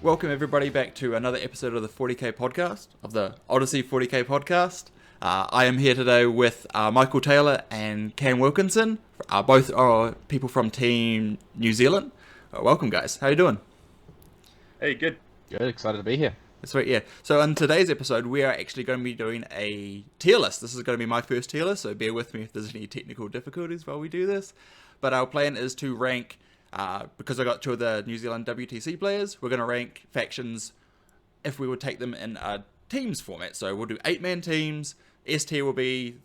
Welcome everybody back to another episode of the 40K Podcast, of the Odyssey40K Podcast. I am here today with Michael Taylor and Cam Wilkinson. Both are people from Team New Zealand. Welcome guys, how you doing? Hey, good. Good, excited to be here. Sweet, yeah. So in today's episode, we are actually going to be doing a tier list. This is going to be my first tier list, so bear with me if there's any technical difficulties while we do this. But our plan is to rank, because I got two of the New Zealand WTC players, we're going to rank factions if we would take them in a teams format. So we'll do 8-man teams. S tier will be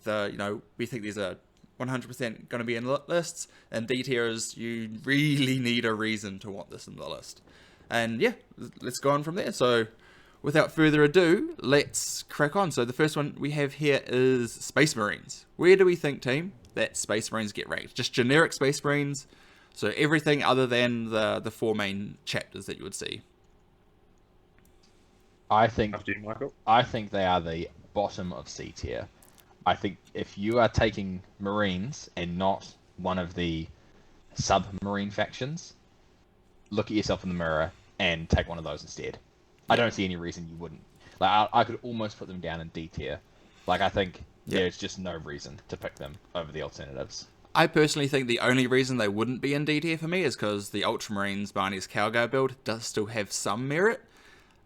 we think there's a 100% going to be in lists, and D tier is you really need a reason to want this in the list. And yeah, let's go on from there. So without further ado, let's crack on. So the first one we have here is Space Marines. Where do we think, team, that Space Marines get ranked? Just generic Space Marines, so everything other than the four main chapters that you would see. After you, Michael. I think they are the bottom of C tier. I think if you are taking Marines and not one of the sub-Marine factions, look at yourself in the mirror and take one of those instead. I don't see any reason you wouldn't. Like, I could almost put them down in D tier. Like, I think there's just no reason to pick them over the alternatives. I personally think the only reason they wouldn't be in D tier for me is because the Ultramarines Barney's Calgar build does still have some merit.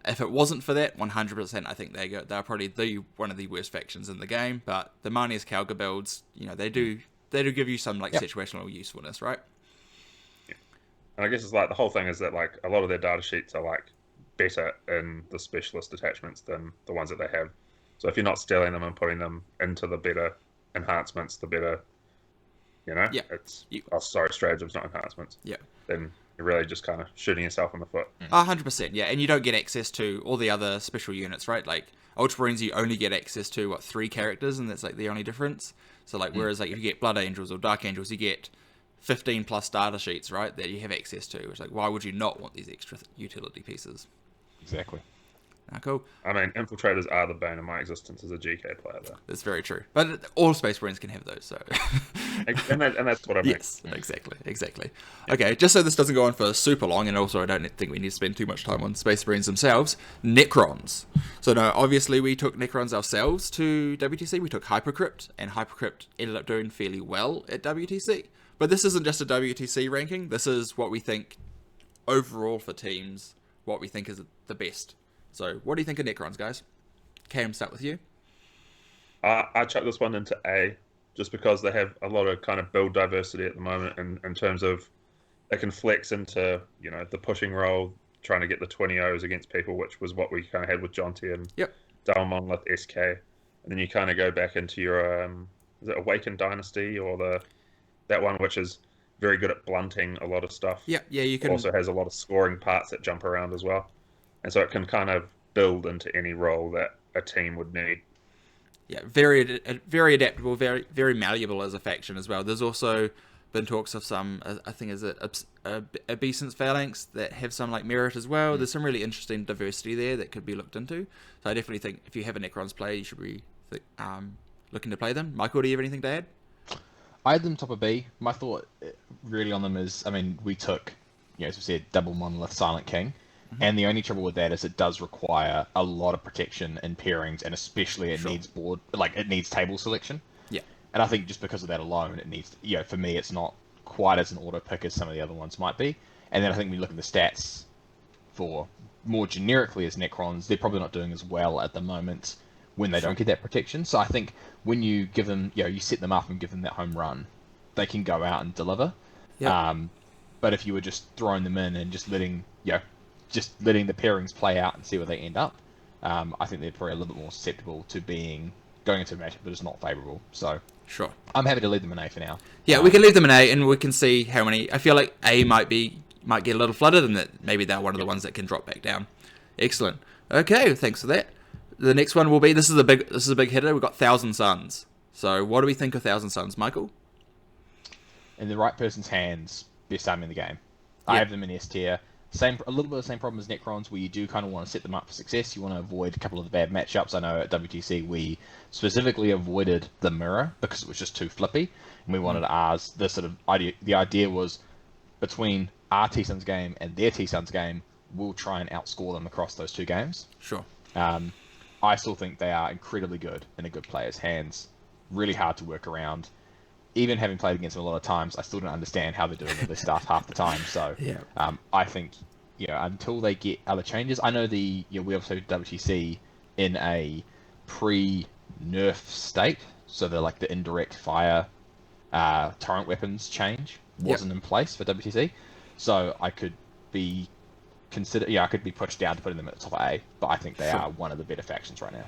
If it wasn't for that, 100% I think they're probably one of the worst factions in the game. But the Marnius Calgar builds, they do give you some situational usefulness, right? Yeah. And I guess it's like the whole thing is that like a lot of their data sheets are like better in the specialist attachments than the ones that they have. So if you're not stealing them and putting them into the better enhancements, the better, stratagems, not enhancements. Yeah. Then you're really just kind of shooting yourself in the foot. 100%, yeah. And you don't get access to all the other special units, right? Like Ultramarines, you only get access to 3 characters, and that's like the only difference. So like, whereas like if you get Blood Angels or Dark Angels, you get 15 plus data sheets, right, that you have access to. It's like, why would you not want these extra utility pieces? Exactly. Cool. I mean, infiltrators are the bane of my existence as a GK player, though. That's very true. But all Space Marines can have those, so... and that's what I mean. Yes, exactly. Yeah. Okay, just so this doesn't go on for super long, and also I don't think we need to spend too much time on Space Marines themselves, Necrons. So no, obviously we took Necrons ourselves to WTC. We took Hypercrypt, and Hypercrypt ended up doing fairly well at WTC. But this isn't just a WTC ranking. This is what we think overall for teams, what we think is the best. So, what do you think of Necrons, guys? Cam, start with you. I chuck this one into A, just because they have a lot of kind of build diversity at the moment in terms of they can flex into, the pushing role, trying to get the 20-0s against people, which was what we kind of had with Jonty and Dull Monolith SK. And then you kind of go back into your, is it Awakened Dynasty, or that one which is very good at blunting a lot of stuff. Yeah, you can... Also has a lot of scoring parts that jump around as well. And so it can kind of build into any role that a team would need. Yeah, very adaptable, very very malleable as a faction as well. There's also been talks of some, I think, is it Obeisance Phalanx that have some merit as well. There's some really interesting diversity there that could be looked into. So I definitely think if you have a Necrons player, you should be looking to play them. Michael, do you have anything to add? I had them top of B. My thought really on them is, we took, as we said, double monolith Silent King. Mm-hmm. And the only trouble with that is it does require a lot of protection in pairings, and especially it needs it needs table selection. Yeah. And I think just because of that alone, it needs, for me, it's not quite as an auto pick as some of the other ones might be. And then I think we look at the stats for more generically as Necrons, they're probably not doing as well at the moment when they don't get that protection. So I think when you give them, you set them up and give them that home run, they can go out and deliver. Yeah. But if you were just throwing them in and just letting the pairings play out and see where they end up, I think they're probably a little bit more susceptible to going into a matchup that is not favourable. So sure, I'm happy to leave them in A for now. Yeah, we can leave them in A, and we can see how many. I feel like A might get a little flooded, and that maybe they're one of the ones that can drop back down. Excellent. Okay, thanks for that. The next one will be this is a big hitter. We've got Thousand Suns. So what do we think of Thousand Suns, Michael? In the right person's hands, best army in the game. I have them in S tier. A little bit of the same problem as Necrons, where you do kind of want to set them up for success. You want to avoid a couple of the bad matchups. I know at WTC we specifically avoided the mirror because it was just too flippy, and we wanted the idea was between our T-Suns game and their T-Suns game, will try and outscore them across those two games. Sure. I still think they are incredibly good in a good player's hands. Really hard to work around. Even having played against them a lot of times, I still don't understand how they're doing all this stuff half the time. So I think, until they get other changes, I know we also WTC in a pre-nerf state, so they're like the indirect fire torrent weapons change wasn't in place for WTC, so I could be pushed down to putting them at the top of A, but I think they are one of the better factions right now.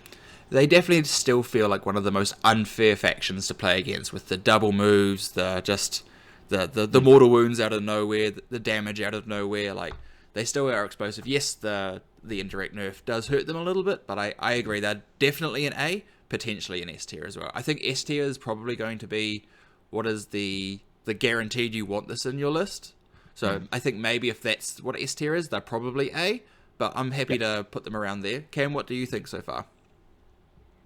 They definitely still feel like one of the most unfair factions to play against, with the double moves, the mortal wounds out of nowhere, the damage out of nowhere. Like, they still are explosive. Yes, the indirect nerf does hurt them a little bit, but I agree they're definitely an A, potentially an S tier as well. I think S tier is probably going to be what is the guaranteed you want this in your list. So I think maybe if that's what S tier is, they're probably A, but I'm happy to put them around there. Cam, what do you think so far?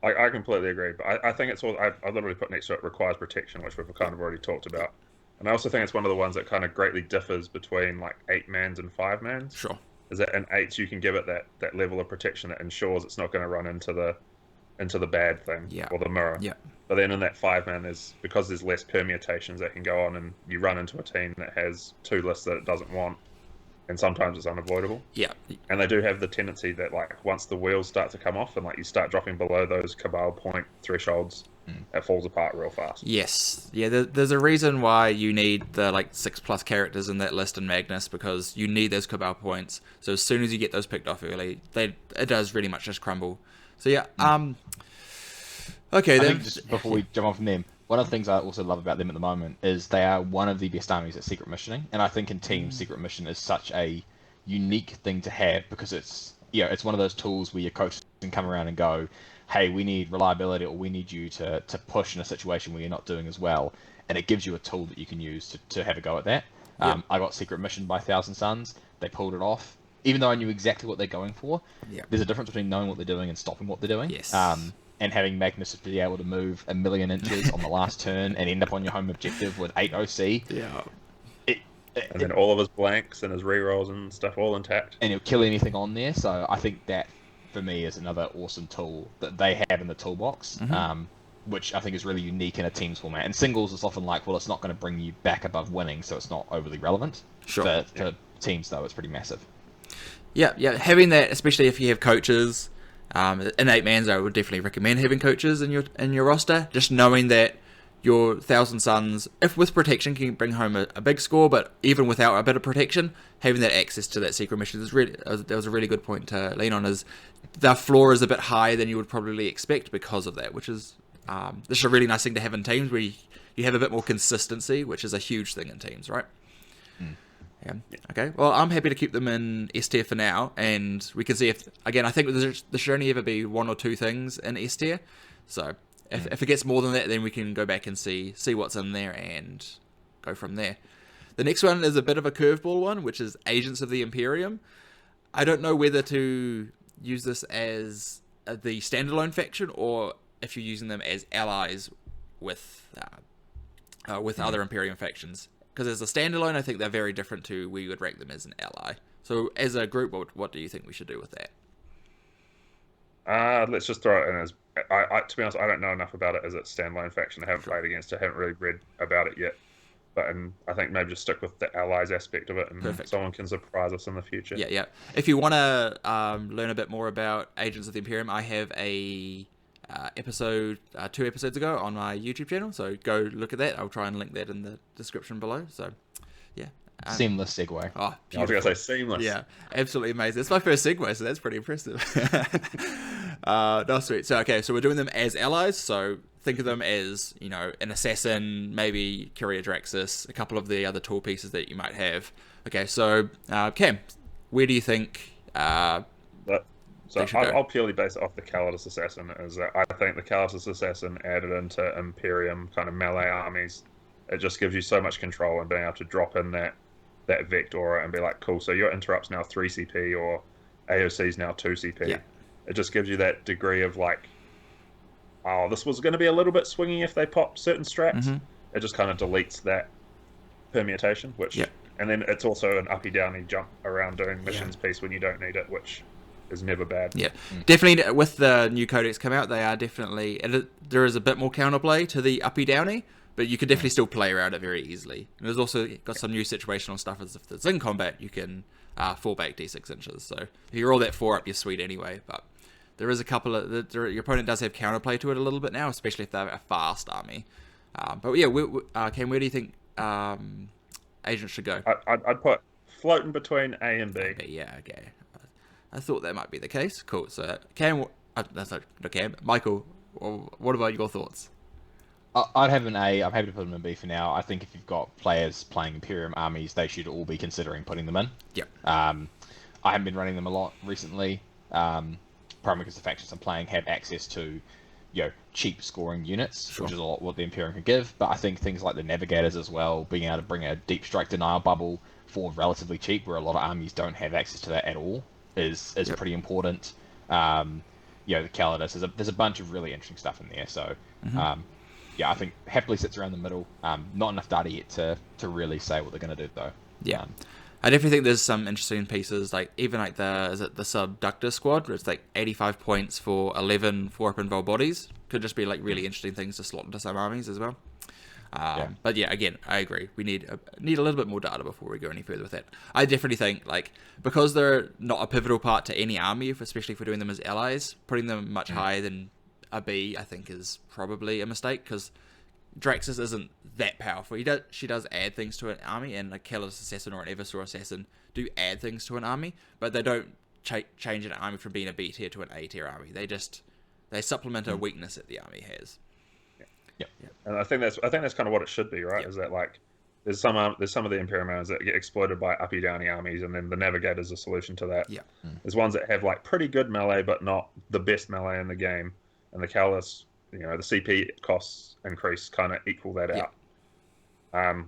I completely agree, but I think it's all I literally put next to it requires protection, which we've kind of already talked about. And I also think it's one of the ones that kind of greatly differs between like 8-mans and 5-mans. Sure. Is that in 8s you can give it that level of protection that ensures it's not going to run into the bad thing or the mirror. Yeah. But then in that 5-man, because there's less permutations that can go on, and you run into a team that has 2 lists that it doesn't want, and sometimes it's unavoidable. Yeah. And they do have the tendency that, like, once the wheels start to come off and, like, you start dropping below those Cabal point thresholds, it falls apart real fast. Yes. Yeah, there's a reason why you need the, 6+ characters in that list in Magnus, because you need those Cabal points. So as soon as you get those picked off early, it does really much just crumble. So, yeah. Okay, I then. think just before we jump on from them, one of the things I also love about them at the moment is they are one of the best armies at secret missioning, and I think in teams, secret mission is such a unique thing to have, because it's one of those tools where your coach can come around and go, hey, we need reliability, or we need you to push in a situation where you're not doing as well, and it gives you a tool that you can use to have a go at that. I got secret mission by Thousand Suns. They pulled it off, even though I knew exactly what they're going for. There's a difference between knowing what they're doing and stopping what they're doing. Yes. And having Magnus be able to move 1 million inches on the last turn and end up on your home objective with 8 OC. Yeah. And then all of his blanks and his rerolls and stuff all intact. And he'll kill anything on there. So I think that, for me, is another awesome tool that they have in the toolbox, which I think is really unique in a teams format. And singles is often like, well, it's not going to bring you back above winning, so it's not overly relevant. Sure. For teams, though, it's pretty massive. Yeah. Having that, especially if you have coaches, in 8-mans, I would definitely recommend having coaches in your roster. Just knowing that your Thousand Suns, if with protection, can bring home a big score, but even without a bit of protection, having that access to that secret mission is really, that was a really good point to lean on. Is the floor is a bit higher than you would probably expect because of that, which is this is a really nice thing to have in teams where you have a bit more consistency, which is a huge thing in teams, right? Yeah. Okay. Well, I'm happy to keep them in S tier for now, and we can see if, again, I think there should only ever be 1 or 2 things in S tier. So if it gets more than that, then we can go back and see what's in there and go from there. The next one is a bit of a curveball one, which is Agents of the Imperium. I don't know whether to use this as the standalone faction or if you're using them as allies with other Imperium factions. Because as a standalone, I think they're very different to where you would rank them as an ally. So as a group, what do you think we should do with that? Let's just throw it in as... to be honest, I don't know enough about it as a standalone faction. I haven't played against it. I haven't really read about it yet. But I think maybe just stick with the allies aspect of it, and someone can surprise us in the future. Yeah. If you want to learn a bit more about Agents of the Imperium, I have a episode 2 episodes ago on my YouTube channel, so go look at that. I'll try and link that in the description below. So yeah, seamless segue. Oh, I was gonna say seamless. Yeah, absolutely amazing. It's my first segue, so that's pretty impressive. No, sweet. So we're doing them as allies, so think of them as, an assassin, maybe Curia Draxus, a couple of the other tool pieces that you might have. Okay, so Cam, where do you think I'll purely base it off the Calidus Assassin. Is that I think the Calidus Assassin added into Imperium kind of melee armies, it just gives you so much control, and being able to drop in that Vector and be like, cool, so your interrupt's now 3 CP or AOC's now 2 CP. Yeah. It just gives you that degree of like, oh, this was going to be a little bit swingy if they pop certain strats. It just kind of deletes that permutation, which And then it's also an uppy-downy jump around doing missions piece when you don't need it, which is never bad. Yeah, definitely. With the new codex come out, they are definitely... there is a bit more counterplay to the uppy-downy, but you can definitely still play around it very easily. And there's also got some new situational stuff as if it's in combat, you can fall back D6 inches. So if you roll that 4 up, you're sweet anyway. But there is a couple of... your opponent does have counterplay to it a little bit now, especially if they're a fast army. But yeah, Cam, where do you think agents should go? I'd put floating between A and B. Okay, yeah, okay. I thought that might be the case. Cool. So Cam... that's not Cam. Michael, what about your thoughts? I'd have an A. I'm happy to put them in B for now. I think if you've got players playing Imperium armies, they should all be considering putting them in. Yeah. I haven't been running them a lot recently, primarily because the factions I'm playing have access to, cheap scoring units, which is a lot what the Imperium can give. But I think things like the Navigators as well, being able to bring a deep strike denial bubble for relatively cheap, where a lot of armies don't have access to that at all, is pretty important. The Custodes, there's a bunch of really interesting stuff in there. So. Yeah, I think happily sits around the middle. Not enough data yet to really say what they're going to do, though. Yeah. I definitely think there's some interesting pieces, like even like the Subductor squad, where it's like 85 points for 11 4-up involved bodies. Could just be like really interesting things to slot into some armies as well. But yeah, again, I agree. We need a little bit more data before we go any further with that. I definitely think, like, because they're not a pivotal part to any army, especially if we're doing them as allies, putting them much higher than a B, I think, is probably a mistake, because Draxus isn't that powerful. She does add things to an army, and a Callous Assassin or an Eversaw Assassin do add things to an army, but they don't change an army from being a B tier to an A tier army. They supplement a weakness that the army has. Yeah. And I think that's kind of what it should be, right? Is that like there's some of the Imperium armies that get exploited by uppy downy armies, and then the Navigator's a solution to that. Yeah. There's ones that have like pretty good melee, but not the best melee in the game. And the Callous, the CP costs increase kind of equal that out.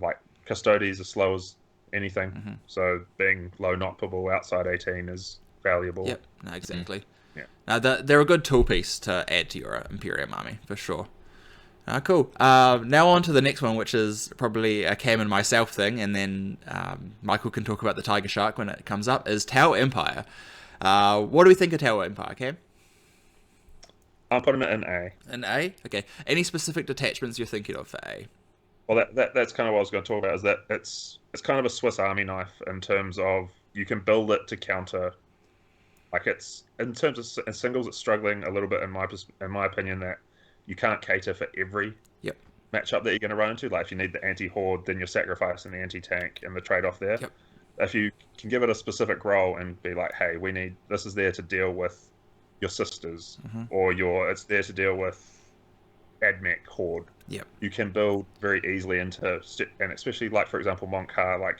Like Custodes as slow as anything, so being low knockable outside 18 is valuable. Yep, no, exactly. Yeah. Now they're a good tool piece to add to your Imperium army for sure. Cool. Now on to the next one, which is probably a Cam and myself thing, and then Michael can talk about the Tiger Shark when it comes up. Is Tower Empire? What do we think of Tower Empire, Cam? I'm putting it in A. An A? Okay. Any specific detachments you're thinking of for A? Well, that's kind of what I was going to talk about, is that it's kind of a Swiss Army knife in terms of you can build it to counter. Like, it's in terms of singles, it's struggling a little bit in my opinion, that you can't cater for every matchup that you're going to run into. Like, if you need the anti-horde, then you're sacrificing the anti-tank and the trade-off there. Yep. If you can give it a specific role and be like, hey, this is there to deal with your sisters, or it's there to deal with Admech horde. Yep. You can build very easily into, and especially like, for example, Montcar, like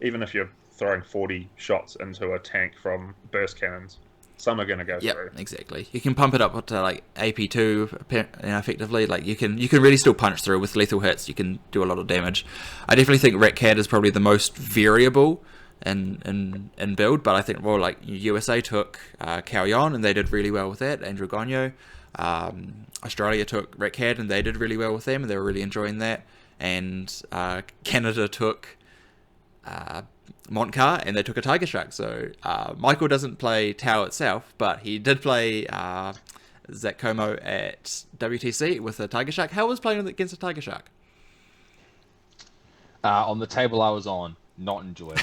even if you're throwing 40 shots into a tank from burst cannons, some are going to go through. Yeah, exactly. You can pump it up to like AP2 effectively. Like you can really still punch through with lethal hits. You can do a lot of damage. I definitely think Ratcat is probably the most variable in build, but I think like USA took Calyon and they did really well with that. Andrew Gagno. Australia took Ratcat and they did really well with them, and they were really enjoying that. And Canada took Montcar and they took a Tiger Shark. So Michael doesn't play Tau itself, but he did play Zach Como at WTC with a Tiger Shark. How was playing against a Tiger Shark? On the table I was on, not enjoyable.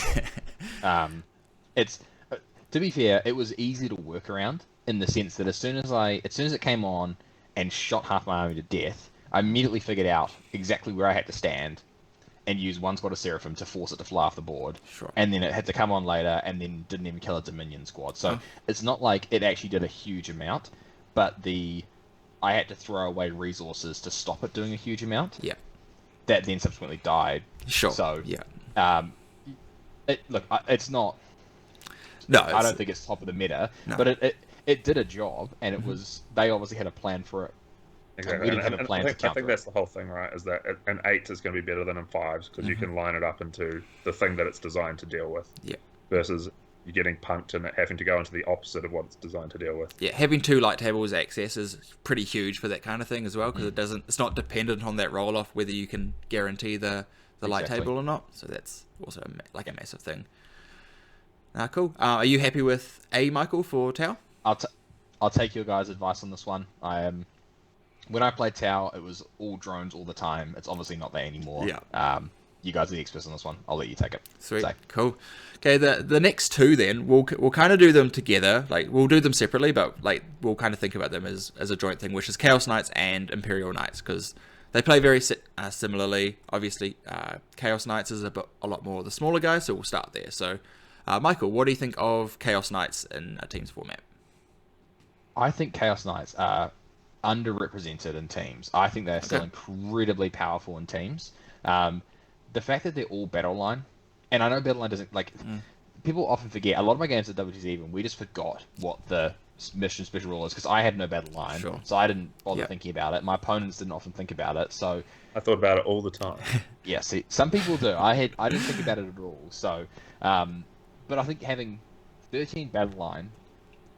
It's to be fair, it was easy to work around in the sense that as soon as it came on and shot half my army to death, I immediately figured out exactly where I had to stand and use one squad of Seraphim to force it to fly off the board. Sure. And then it had to come on later and then didn't even kill a Dominion squad. So it's not like it actually did a huge amount, but I had to throw away resources to stop it doing a huge amount. Yeah. That then subsequently died. Sure. So yeah. It's not. No, I don't think it's top of the meta, but it did a job, and it was. They obviously had a plan for it. Exactly. And I think that's the whole thing, right? Is that an 8 is going to be better than an 5s because you can line it up into the thing that it's designed to deal with. Yeah. Versus you getting punked and having to go into the opposite of what it's designed to deal with. Yeah, having 2 light tables access is pretty huge for that kind of thing as well, because it's not dependent on that roll off whether you can guarantee the the light Exactly. table or not. So that's also like a massive thing. Cool. Are you happy with A, Michael, for Tau? I'll take your guys' advice on this one. When I played Tau, it was all drones all the time. It's obviously not there anymore. Yeah. You guys are the experts on this one. I'll let you take it. Sweet. So, Cool. Okay, the next two then, we'll kind of do them together. Like, we'll do them separately, but like we'll kind of think about them as a joint thing, which is Chaos Knights and Imperial Knights, because they play very similarly. Obviously, Chaos Knights is a lot more the smaller guys, so we'll start there. So, Michael, what do you think of Chaos Knights in a teams format? I think Chaos Knights are underrepresented in teams. I think they're still incredibly powerful in teams. The fact that they're all battle line, and I know battle line doesn't like. People often forget. A lot of my games at WTC even we just forgot what the mission special rule is because I had no battle line, so I didn't bother thinking about it. My opponents didn't often think about it, so I thought about it all the time. yeah. See, some people do. I didn't think about it at all. So, but I think having 13 battle line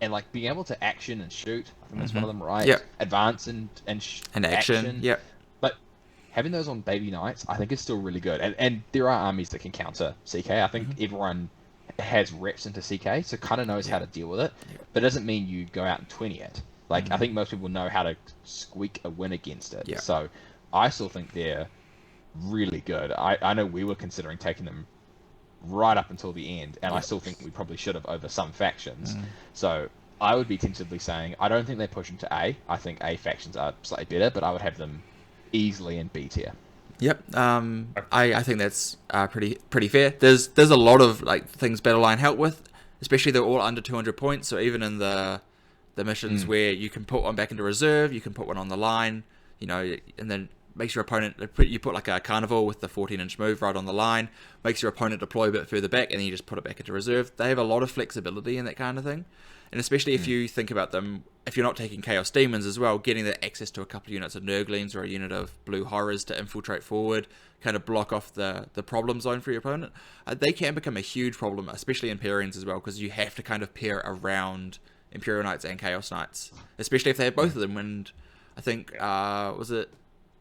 and like being able to action and shoot, I think that's one of them, right? Yeah. Advance and action. Yeah. But having those on baby knights, I think is still really good. And there are armies that can counter CK. I think everyone has reps into CK, so kind of knows how to deal with it. Yeah. But it doesn't mean you go out and 20 it. Like I think most people know how to squeak a win against it. Yeah. So I still think they're really good. I know we were considering taking them right up until the end, and I still think we probably should have over some factions. So I would be tentatively saying I don't think they push into A. I think A factions are slightly better, but I would have them easily in B tier. Yep. I think that's pretty fair. There's a lot of like things Battleline help with, especially they're all under 200 points. So even in the missions where you can put one back into reserve, you can put one on the line, and then makes your opponent you put like a carnival with the 14-inch move right on the line, makes your opponent deploy a bit further back, and then you just put it back into reserve. They have a lot of flexibility in that kind of thing. And especially if you think about them, if you're not taking Chaos Demons as well, getting the access to a couple of units of Nurglings or a unit of Blue Horrors to infiltrate forward, kind of block off the problem zone for your opponent, they can become a huge problem, especially Imperians as well, because you have to kind of pair around Imperial Knights and Chaos Knights, especially if they have both of them. And I think, was it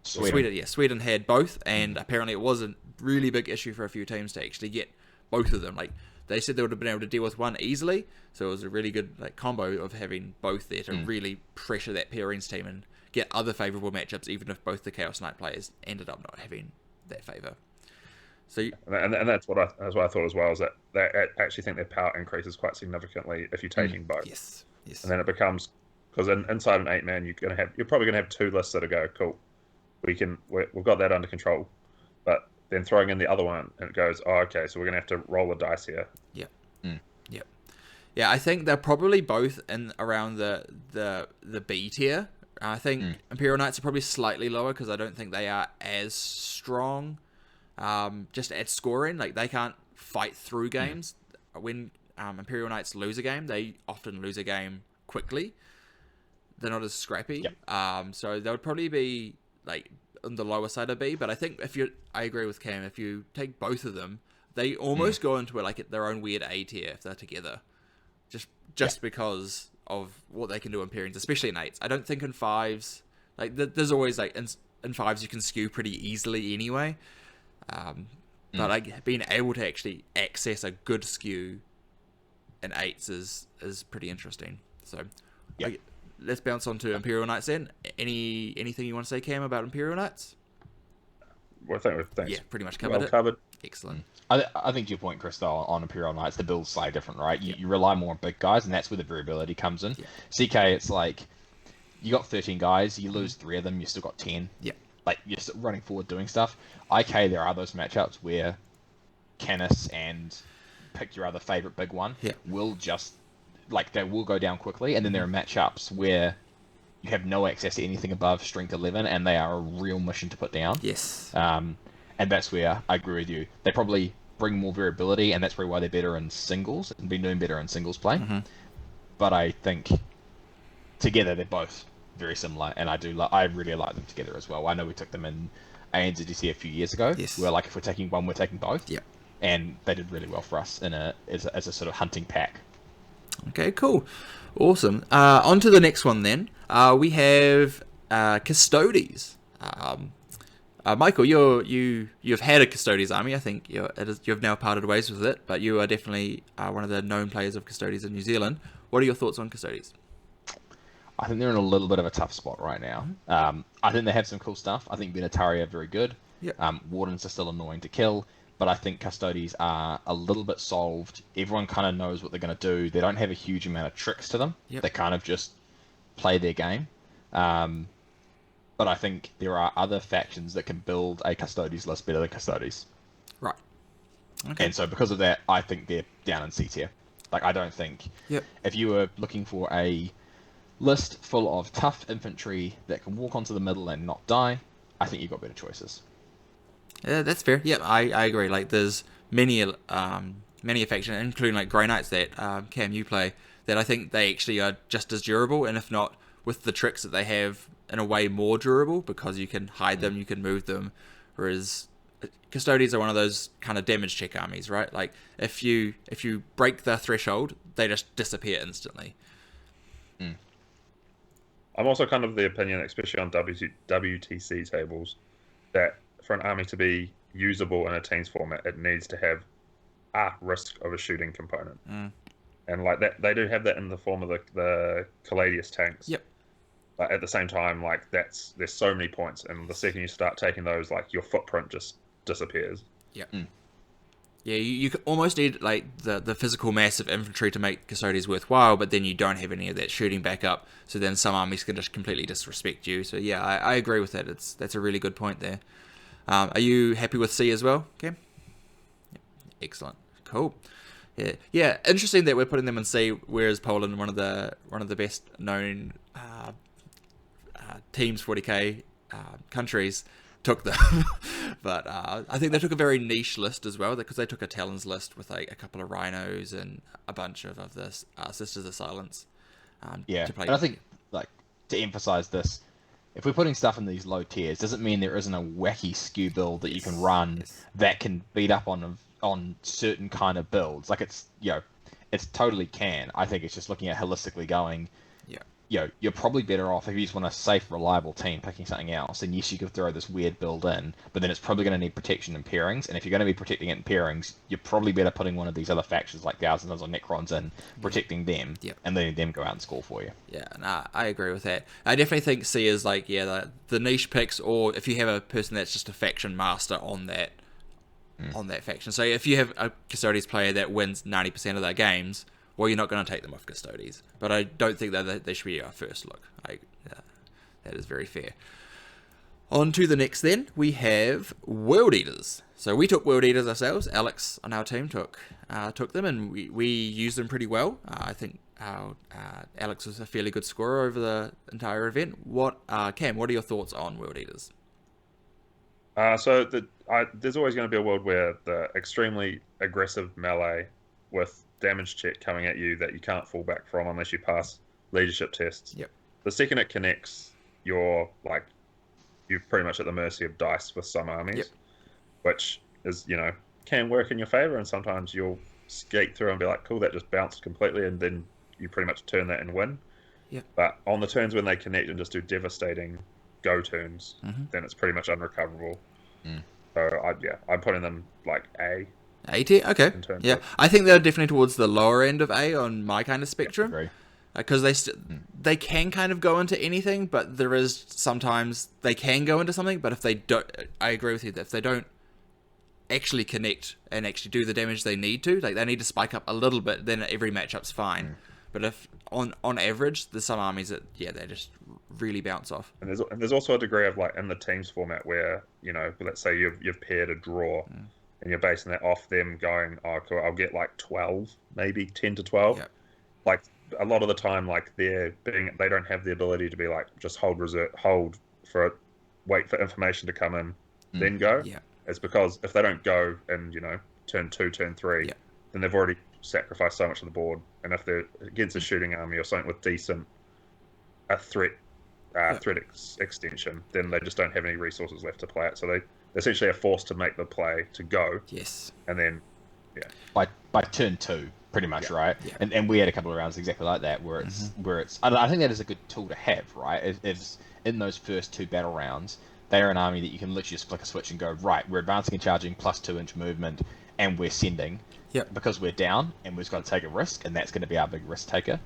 Sweden? Yeah, Sweden had both, and apparently it was a really big issue for a few teams to actually get both of them. Like, they said they would have been able to deal with one easily, so it was a really good combo of having both there to really pressure that pairings team and get other favourable matchups, even if both the Chaos Knight players ended up not having that favour. So, and that's what I thought as well, is that they actually think their power increases quite significantly if you're taking both. Yes. And then it becomes, because inside an 8-man you're probably gonna have two lists that go cool. We've got that under control, but then throwing in the other one and it goes, oh, okay, so we're gonna have to roll the dice here. Yeah, I think they're probably both in around the B tier. I think Imperial Knights are probably slightly lower because I don't think they are as strong just at scoring. Like, they can't fight through games. When Imperial Knights lose a game, they often lose a game quickly. They're not as scrappy. So they would probably be like on the lower side of B. But I think I agree with Cam, if you take both of them, they almost go into their own weird A tier if they're together. Just because of what they can do in pairings, especially in 8s. I don't think in 5s, like there's always like in 5s you can skew pretty easily anyway. But like being able to actually access a good skew in 8s is pretty interesting. So let's bounce on to Imperial Knights then. Anything you want to say, Cam, about Imperial Knights? Well, thanks. Yeah, pretty much covered it. Covered. Excellent. I think to your point, Chris, though, on Imperial Knights, the build's slightly different, right? You rely more on big guys, and that's where the variability comes in. CK, it's like, you got 13 guys, you lose 3 of them, you still got 10. Like, you're still running forward doing stuff. IK, there are those matchups where Canis and pick your other favourite big one will just, like, they will go down quickly, and then there are matchups where you have no access to anything above strength 11, and they are a real mission to put down. Yes. And that's where I agree with you. They probably bring more variability, and that's probably why they're better in singles and been doing better in singles play. But I think together they're both very similar, and I really like them together as well. I know we took them in ANZDC a few years ago. Yes. Where like if we're taking one, we're taking both. And they did really well for us as a sort of hunting pack. Okay, cool, awesome. On to the next one then. We have Custodes. Michael, you've had a Custodes army. I think you've now parted ways with it, but you are definitely one of the known players of Custodes in New Zealand. What are your thoughts on Custodes? I think they're in a little bit of a tough spot right now. I think they have some cool stuff. I think Benatari are very good. Yep. Wardens are still annoying to kill, but I think Custodes are a little bit solved. Everyone kind of knows what they're going to do. They don't have a huge amount of tricks to them. Yep. They kind of just play their game. But I think there are other factions that can build a Custodes list better than Custodes. Right. Okay. And so because of that, I think they're down in C tier. Like, I don't think... Yep. If you were looking for a list full of tough infantry that can walk onto the middle and not die, I think you've got better choices. Yeah, that's fair. Yeah, I agree. Like, there's many a faction, including like Grey Knights that Cam you play, that I think they actually are just as durable, and if not with the tricks that they have, in a way more durable, because you can hide them, you can move them, whereas Custodes are one of those kind of damage check armies, right? Like, if you break the threshold, they just disappear instantly. I'm also kind of the opinion, especially on WTC tables, that for an army to be usable in a teams format, it needs to have a risk of a shooting component. And like that, they do have that in the form of the Caladius tanks. Yep. But at the same time, like there's so many points, and the second you start taking those, like your footprint just disappears. Yep. Yeah, you almost need like the physical mass of infantry to make Custodes worthwhile, but then you don't have any of that shooting backup, so then some armies can just completely disrespect you. So yeah, I agree with that. That's a really good point there. Are you happy with C as well, Cam? Yep. Excellent. Cool. Yeah. Interesting that we're putting them in C, whereas Poland, one of the best known teams 40k countries, took them. But I think they took a very niche list as well, because they took a Talons list with like a couple of Rhinos and a bunch of the Sisters of Silence. Yeah, to play. and I think, like, to emphasize this, if we're putting stuff in these low tiers, doesn't mean there isn't a wacky skew build that you can run that can beat up on certain kind of builds. Like, it's totally can. I think it's just looking at holistically going, you're probably better off if you just want a safe, reliable team picking something else. And yes, you could throw this weird build in, but then it's probably going to need protection in pairings. And if you're going to be protecting it in pairings, you're probably better putting one of these other factions like Thousands or Necrons in, protecting them, and letting them go out and score for you. Yeah, I agree with that. I definitely think C is like, the niche picks, or if you have a person that's just a faction master on that faction. So if you have a Custodes player that wins 90% of their games, well, you're not going to take them off Custodes. But I don't think that they should be our first look. That is very fair. On to the next then, we have World Eaters. So we took World Eaters ourselves. Alex on our team took them, and we used them pretty well. I think Alex was a fairly good scorer over the entire event. Cam, what are your thoughts on World Eaters? There's always going to be a world where the extremely aggressive melee with damage check coming at you that you can't fall back from unless you pass leadership tests. Yep. The second it connects, you're pretty much at the mercy of dice with some armies, which is, can work in your favor, and sometimes you'll skate through and be like, cool, that just bounced completely, and then you pretty much turn that and win. Yep. But on the turns when they connect and just do devastating go turns, then it's pretty much unrecoverable. So I'm putting them like A. A tier? Okay. Yeah, I think they're definitely towards the lower end of A on my kind of spectrum. Because they can kind of go into anything, but there is sometimes they can go into something, but if they don't, I agree with you, that if they don't actually connect and actually do the damage they need to, like they need to spike up a little bit, then every matchup's fine. But if on average, there's some armies that they just really bounce off. And there's also a degree of, like, in the teams format where, let's say you've paired a draw, and you're basing that off them going, oh, cool, I'll get like 12, maybe 10 to 12. Yep. Like, a lot of the time, like, they don't have the ability to be like, just wait for information to come in, then go. Yeah. It's because if they don't go in, turn 2, turn 3, then they've already sacrificed so much of the board. And if they're against a shooting army or something with decent threat extension, then they just don't have any resources left to play it. So they essentially are forced to make the play to go. Yes. And then, by turn 2, pretty much, right? Yeah. And we had a couple of rounds exactly like that, where it's I think that is a good tool to have, right? Is in those first 2 battle rounds, they are an army that you can literally just flick a switch and go, right, we're advancing and charging plus 2-inch movement, and we're sending. Yep. Because we're down, and we've just got to take a risk, and that's going to be our big risk taker.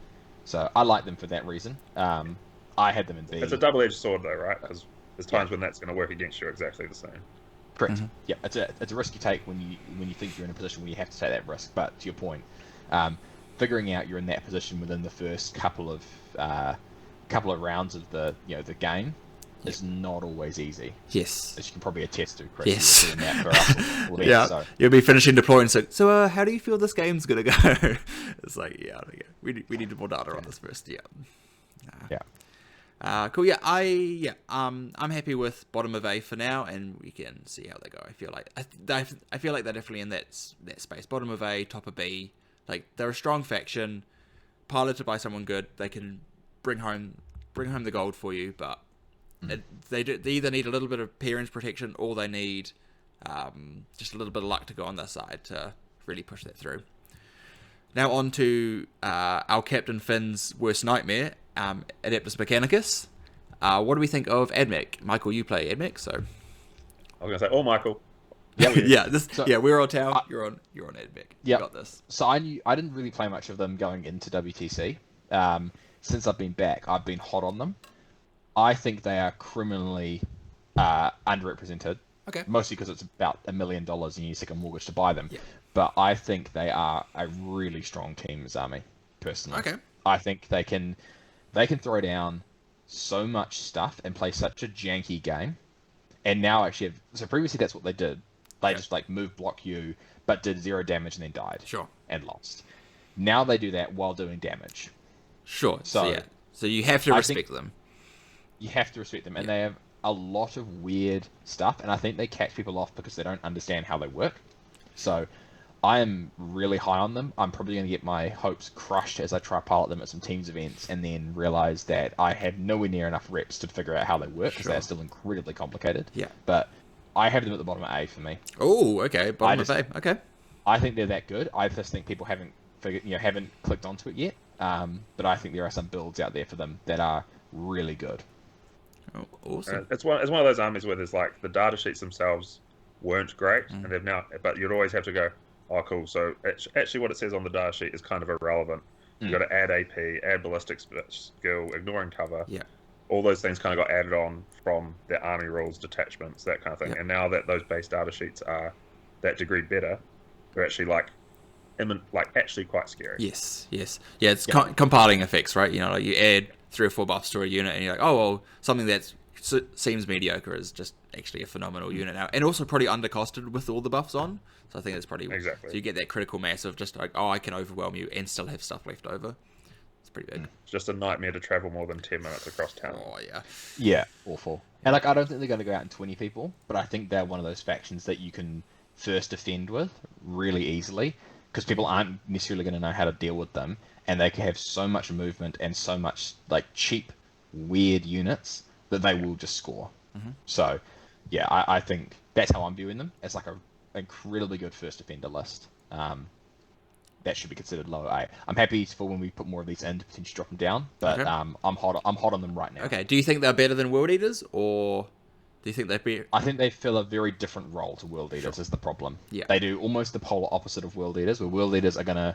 So I like them for that reason. I had them in B. It's a double-edged sword, though, right? Because there's times when that's going to work against you exactly the same. Correct. Mm-hmm. Yeah, it's a risk you take when you think you're in a position where you have to take that risk. But to your point, figuring out you're in that position within the first couple of rounds of the game is not always easy. Yes. As you can probably attest to, Chris. Yes. You were doing that for us all Yeah. so. You'll be finishing deploying. So how do you feel this game's gonna go? It's like, we need more data on this first. Yeah. Cool. Yeah. I'm happy with bottom of A for now, and we can see how they go. I feel like they're definitely in that space. Bottom of A, top of B. Like, they're a strong faction, piloted by someone good. They can bring home the gold for you, but they either need a little bit of appearance protection, or they need just a little bit of luck to go on their side to really push that through. Now on to our Captain Finn's worst nightmare, Adeptus Mechanicus. What do we think of AdMech? Michael, you play AdMech, so I was going to say, Michael. We're on town. You're on AdMech. Yeah. You got this. So I didn't really play much of them going into WTC. Since I've been back, I've been hot on them. I think they are criminally underrepresented. Okay. Mostly because it's about $1 million and you take a mortgage to buy them. Yeah. But I think they are a really strong team as army, personally. Okay. I think they can throw down so much stuff and play such a janky game. And now actually so previously that's what they did. They just move block you, but did 0 damage and then died. Sure. And lost. Now they do that while doing damage. Sure. So you have to respect them. You have to respect them, and they have a lot of weird stuff, and I think they catch people off because they don't understand how they work. So I am really high on them. I'm probably going to get my hopes crushed as I try to pilot them at some teams events, and then realize that I have nowhere near enough reps to figure out how they work, because they're still incredibly complicated. Yeah. But I have them at the bottom of A for me. Oh, okay. Bottom of A. Okay. I think they're that good. I just think people haven't clicked onto it yet. But I think there are some builds out there for them that are really good. Oh, awesome. It's one of those armies where there's the data sheets themselves weren't great, and they've now, but you'd always have to go, oh, cool. So actually, what it says on the data sheet is kind of irrelevant. You've got to add AP, add ballistic skill, ignoring cover. Yeah. All those things kind of got added on from their army rules, detachments, that kind of thing. Yeah. And now that those base data sheets are that degree better, they're actually actually quite scary. Yes. Yeah, it's compiling effects, right? You add 3 or 4 buffs to a unit, and you're like, oh, well, something that seems mediocre is just actually a phenomenal unit now, and also probably undercosted with all the buffs on. So I think that's probably exactly. So you get that critical mass of just like, oh, I can overwhelm you and still have stuff left over. It's pretty big. It's just a nightmare to travel more than 10 minutes across town. Oh yeah. Yeah, awful. And I don't think they're going to go out in 20 people, but I think they're one of those factions that you can first defend with really easily, because people aren't necessarily going to know how to deal with them, and they can have so much movement and so much cheap, weird units that they will just score. Mm-hmm. So, yeah, I think that's how I'm viewing them, as an incredibly good first defender list. That should be considered low A. I'm happy for when we put more of these in to potentially drop them down, but okay. I'm hot on them right now. Okay, do you think they're better than World Eaters, or do you think they'd be... I think they fill a very different role to World Eaters is the problem. Yeah. They do almost the polar opposite of World Eaters, where World Eaters are going to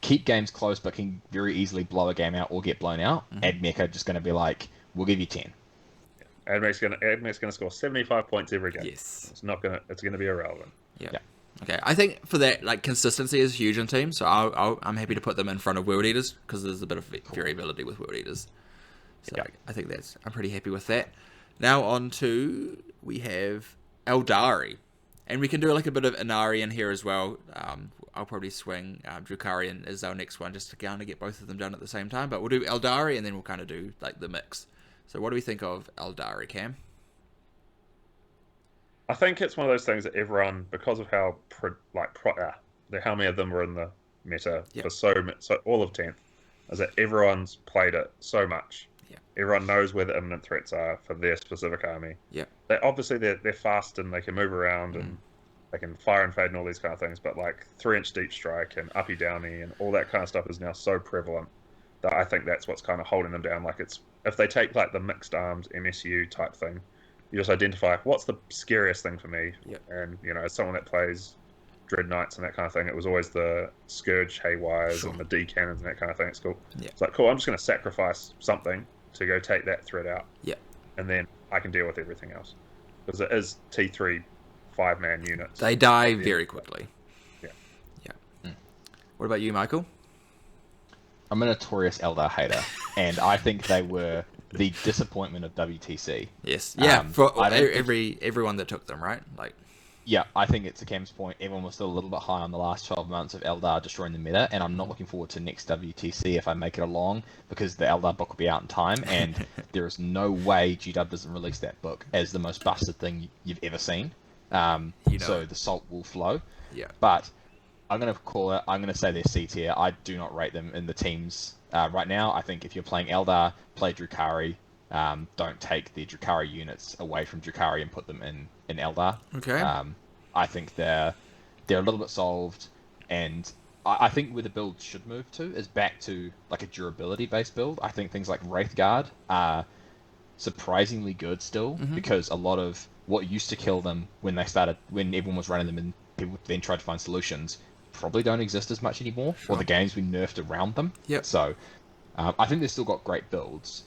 keep games close but can very easily blow a game out or get blown out. Mm-hmm. AdMech are just going to be like, we'll give you 10. AdMech's going to score 75 points every game. Yes. It's going to be irrelevant. Yeah. Okay, I think for that, consistency is huge in teams, so I'm happy to put them in front of World Eaters, because there's a bit of variability with World Eaters. So yeah. I think I'm pretty happy with that. Now on to, we have Eldari, and we can do a bit of Inari in here as well. I'll probably swing Drukhari as our next one, just to kind of get both of them done at the same time, but we'll do Eldari, and then we'll kind of do the mix. So what do we think of Eldari, Cam? I think it's one of those things that everyone, because of how how many of them were in the meta for so all of 10th, is that everyone's played it so much. Yeah. Everyone knows where the imminent threats are for their specific army. Yeah. They're fast and they can move around and they can fire and fade and all these kind of things, but 3-inch deep strike and uppy downy and all that kind of stuff is now so prevalent that I think that's what's kind of holding them down. If they take the mixed arms MSU type thing, you just identify what's the scariest thing for me. Yep. And, as someone that plays Dread Knights and that kind of thing, it was always the Scourge Haywires and the D Cannons and that kind of thing. It's cool. Yeah. It's like, cool, I'm just going to sacrifice something to go take that threat out. Yeah. And then I can deal with everything else. Because it is T3 5-man units. They die very quickly. Yeah. Yeah. What about you, Michael? I'm a notorious Eldar hater, and I think they were the disappointment of WTC. Yes. Yeah. For I everyone that took them, right? Like. Yeah, I think it's a Cam's point. Everyone was still a little bit high on the last 12 months of Eldar destroying the meta, and I'm not looking forward to next WTC if I make it along, because the Eldar book will be out in time, and there is no way GW doesn't release that book as the most busted thing you've ever seen. So the salt will flow. Yeah. But I'm going to call it, I'm going to say they're C tier. I do not rate them in the teams right now. I think if you're playing Eldar, play Drukhari. Don't take the Drukhari units away from Drukhari and put them in Eldar. Okay. I think they're a little bit solved, and I think where the build should move to is back to like a durability based build. I think things like Wraithguard are surprisingly good still, because a lot of what used to kill them when everyone was running them and people then tried to find solutions probably don't exist as much anymore, or the games we nerfed around them. Yep. So I think they've still got great builds,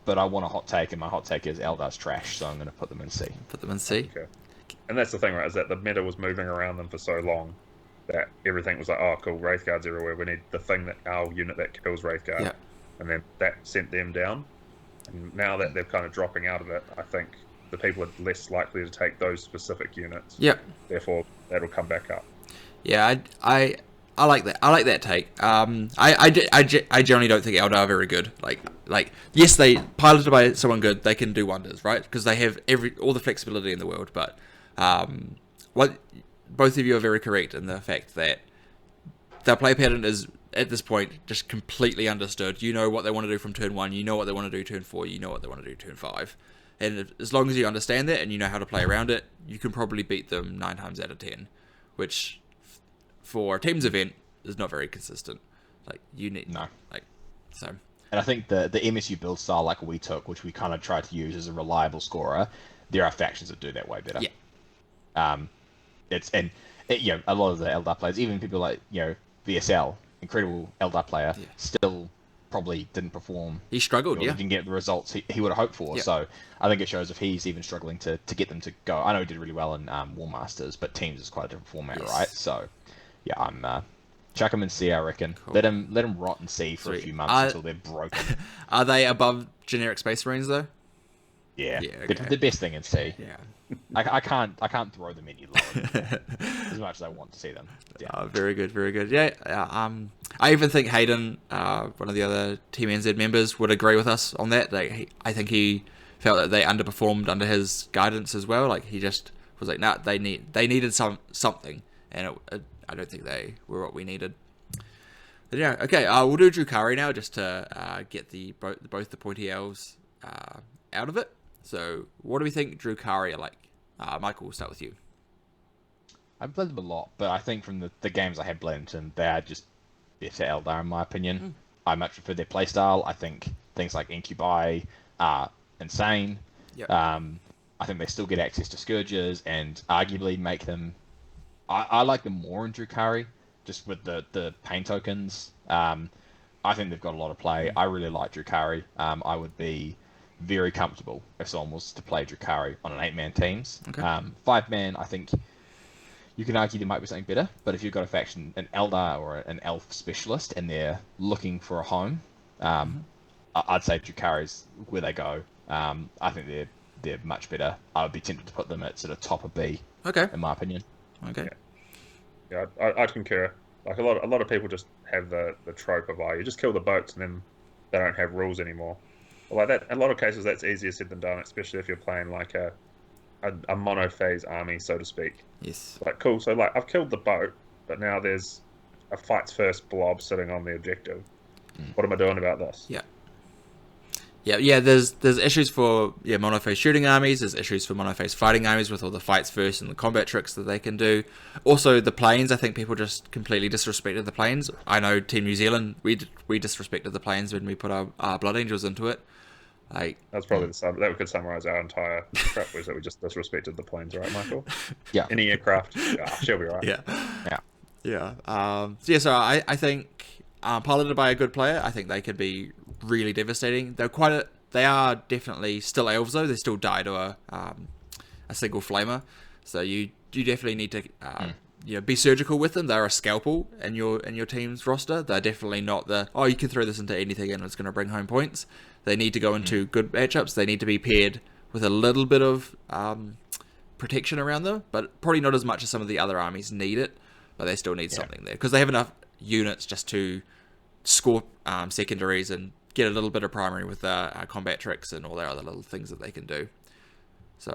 but I want a hot take, and my hot take is Eldar's trash, so I'm going to put them in C. Put them in C. Okay. And that's the thing, right, is that the meta was moving around them for so long that everything was like, oh, cool, Wraithguard's everywhere. We need the thing our unit that kills Wraithguard. Yeah. And then that sent them down. And now that they're kind of dropping out of it, I think the people are less likely to take those specific units. Yep. Therefore, that'll come back up. Yeah, I like that. I like that take. I generally don't think Eldar are very good. Like yes, they piloted by someone good, they can do wonders, right? Because they have all the flexibility in the world. But what both of you are very correct in the fact that their play pattern is at this point just completely understood. You know what they want to do from turn 1. You know what they want to do turn 4. You know what they want to do turn 5. And as long as you understand that and you know how to play around it, you can probably beat them 9 times out of 10, which for a teams event is not very consistent. Like you need so. And I think the MSU build style like we took, which we kind of tried to use as a reliable scorer, there are factions that do that way better. Yeah. A lot of the Eldar players, even people like VSL, incredible Eldar player, still probably didn't perform. He struggled. He didn't get the results he would have hoped for. Yeah. So I think it shows if he's even struggling to get them to go. I know he did really well in War Masters, but teams is quite a different format, right? So yeah, I'm chuck him in C, I reckon. Cool. Let him rot in C for a few months until they're broken. Are they above generic Space Marines though? Yeah, okay. the best thing in C. Yeah. I can't throw them any lower as much as I want to see them. Yeah. Very good, very good. Yeah. I even think Hayden, one of the other Team NZ members, would agree with us on that. I think he felt that they underperformed under his guidance as well. Like he just was like, nah, they needed something, and I don't think they were what we needed. But yeah, okay. We'll do Drukhari now just to get both the pointy elves out of it. So, what do we think Drukhari are like? Michael, we'll start with you. I've played them a lot, but I think from the games I have played them, they are just better Eldar in my opinion. I much prefer their playstyle. I think things like Incubi are insane. Yep. I think they still get access to Scourges and arguably make them... I like them more in Drukhari, just with the pain tokens. I think they've got a lot of play. I really like Drukhari. I would be very comfortable if someone was to play Drukhari on an 8-man teams. Okay. 5-man, I think you can argue there might be something better, but if you've got a faction, an Eldar or an Elf specialist, and they're looking for a home, I'd say Drukhari's where they go. I think they're much better. I would be tempted to put them at sort of top of B. Okay. In my opinion. Okay. Yeah, I concur. Like a lot of people just have the trope of you just kill the boats and then they don't have rules anymore. Well, like that, in a lot of cases, that's easier said than done, especially if you're playing like a monophase army, so to speak. Yes. Like, cool. So, like, I've killed the boat, but now there's a fights first blob sitting on the objective. What am I doing about this? Yeah. Yeah. There's issues for monophase shooting armies. There's issues for monophase fighting armies with all the fights first and the combat tricks that they can do. Also, the planes. I think people just completely disrespected the planes. I know Team New Zealand, we disrespected the planes when we put our Blood Angels into it. Like, That's probably that could summarize our entire crap, was that we just disrespected the planes, right, Michael? Yeah. Any aircraft, she'll be right. yeah. Yeah. Yeah. So I think piloted by a good player, I think they could be really devastating. They are definitely still elves though. They still die to a single flamer. So you definitely need to be surgical with them. They're a scalpel in your team's roster. They're definitely not you can throw this into anything and it's going to bring home points. They need to go into good matchups. They need to be paired with a little bit of protection around them, but probably not as much as some of the other armies need it. But they still need something there because they have enough units just to score secondaries and get a little bit of primary with combat tricks and all their other little things that they can do. So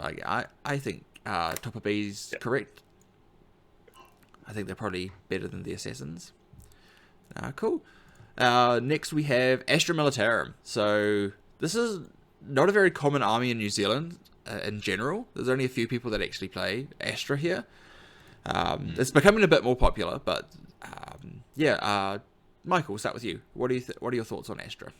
I think Top of B's correct. I think they're probably better than the Assassins. Cool. Next we have Astra Militarum. So this is not a very common army in New Zealand in general. There's only a few people that actually play Astra here. It's becoming a bit more popular, but Michael, we'll start with you. What are your thoughts on Astra?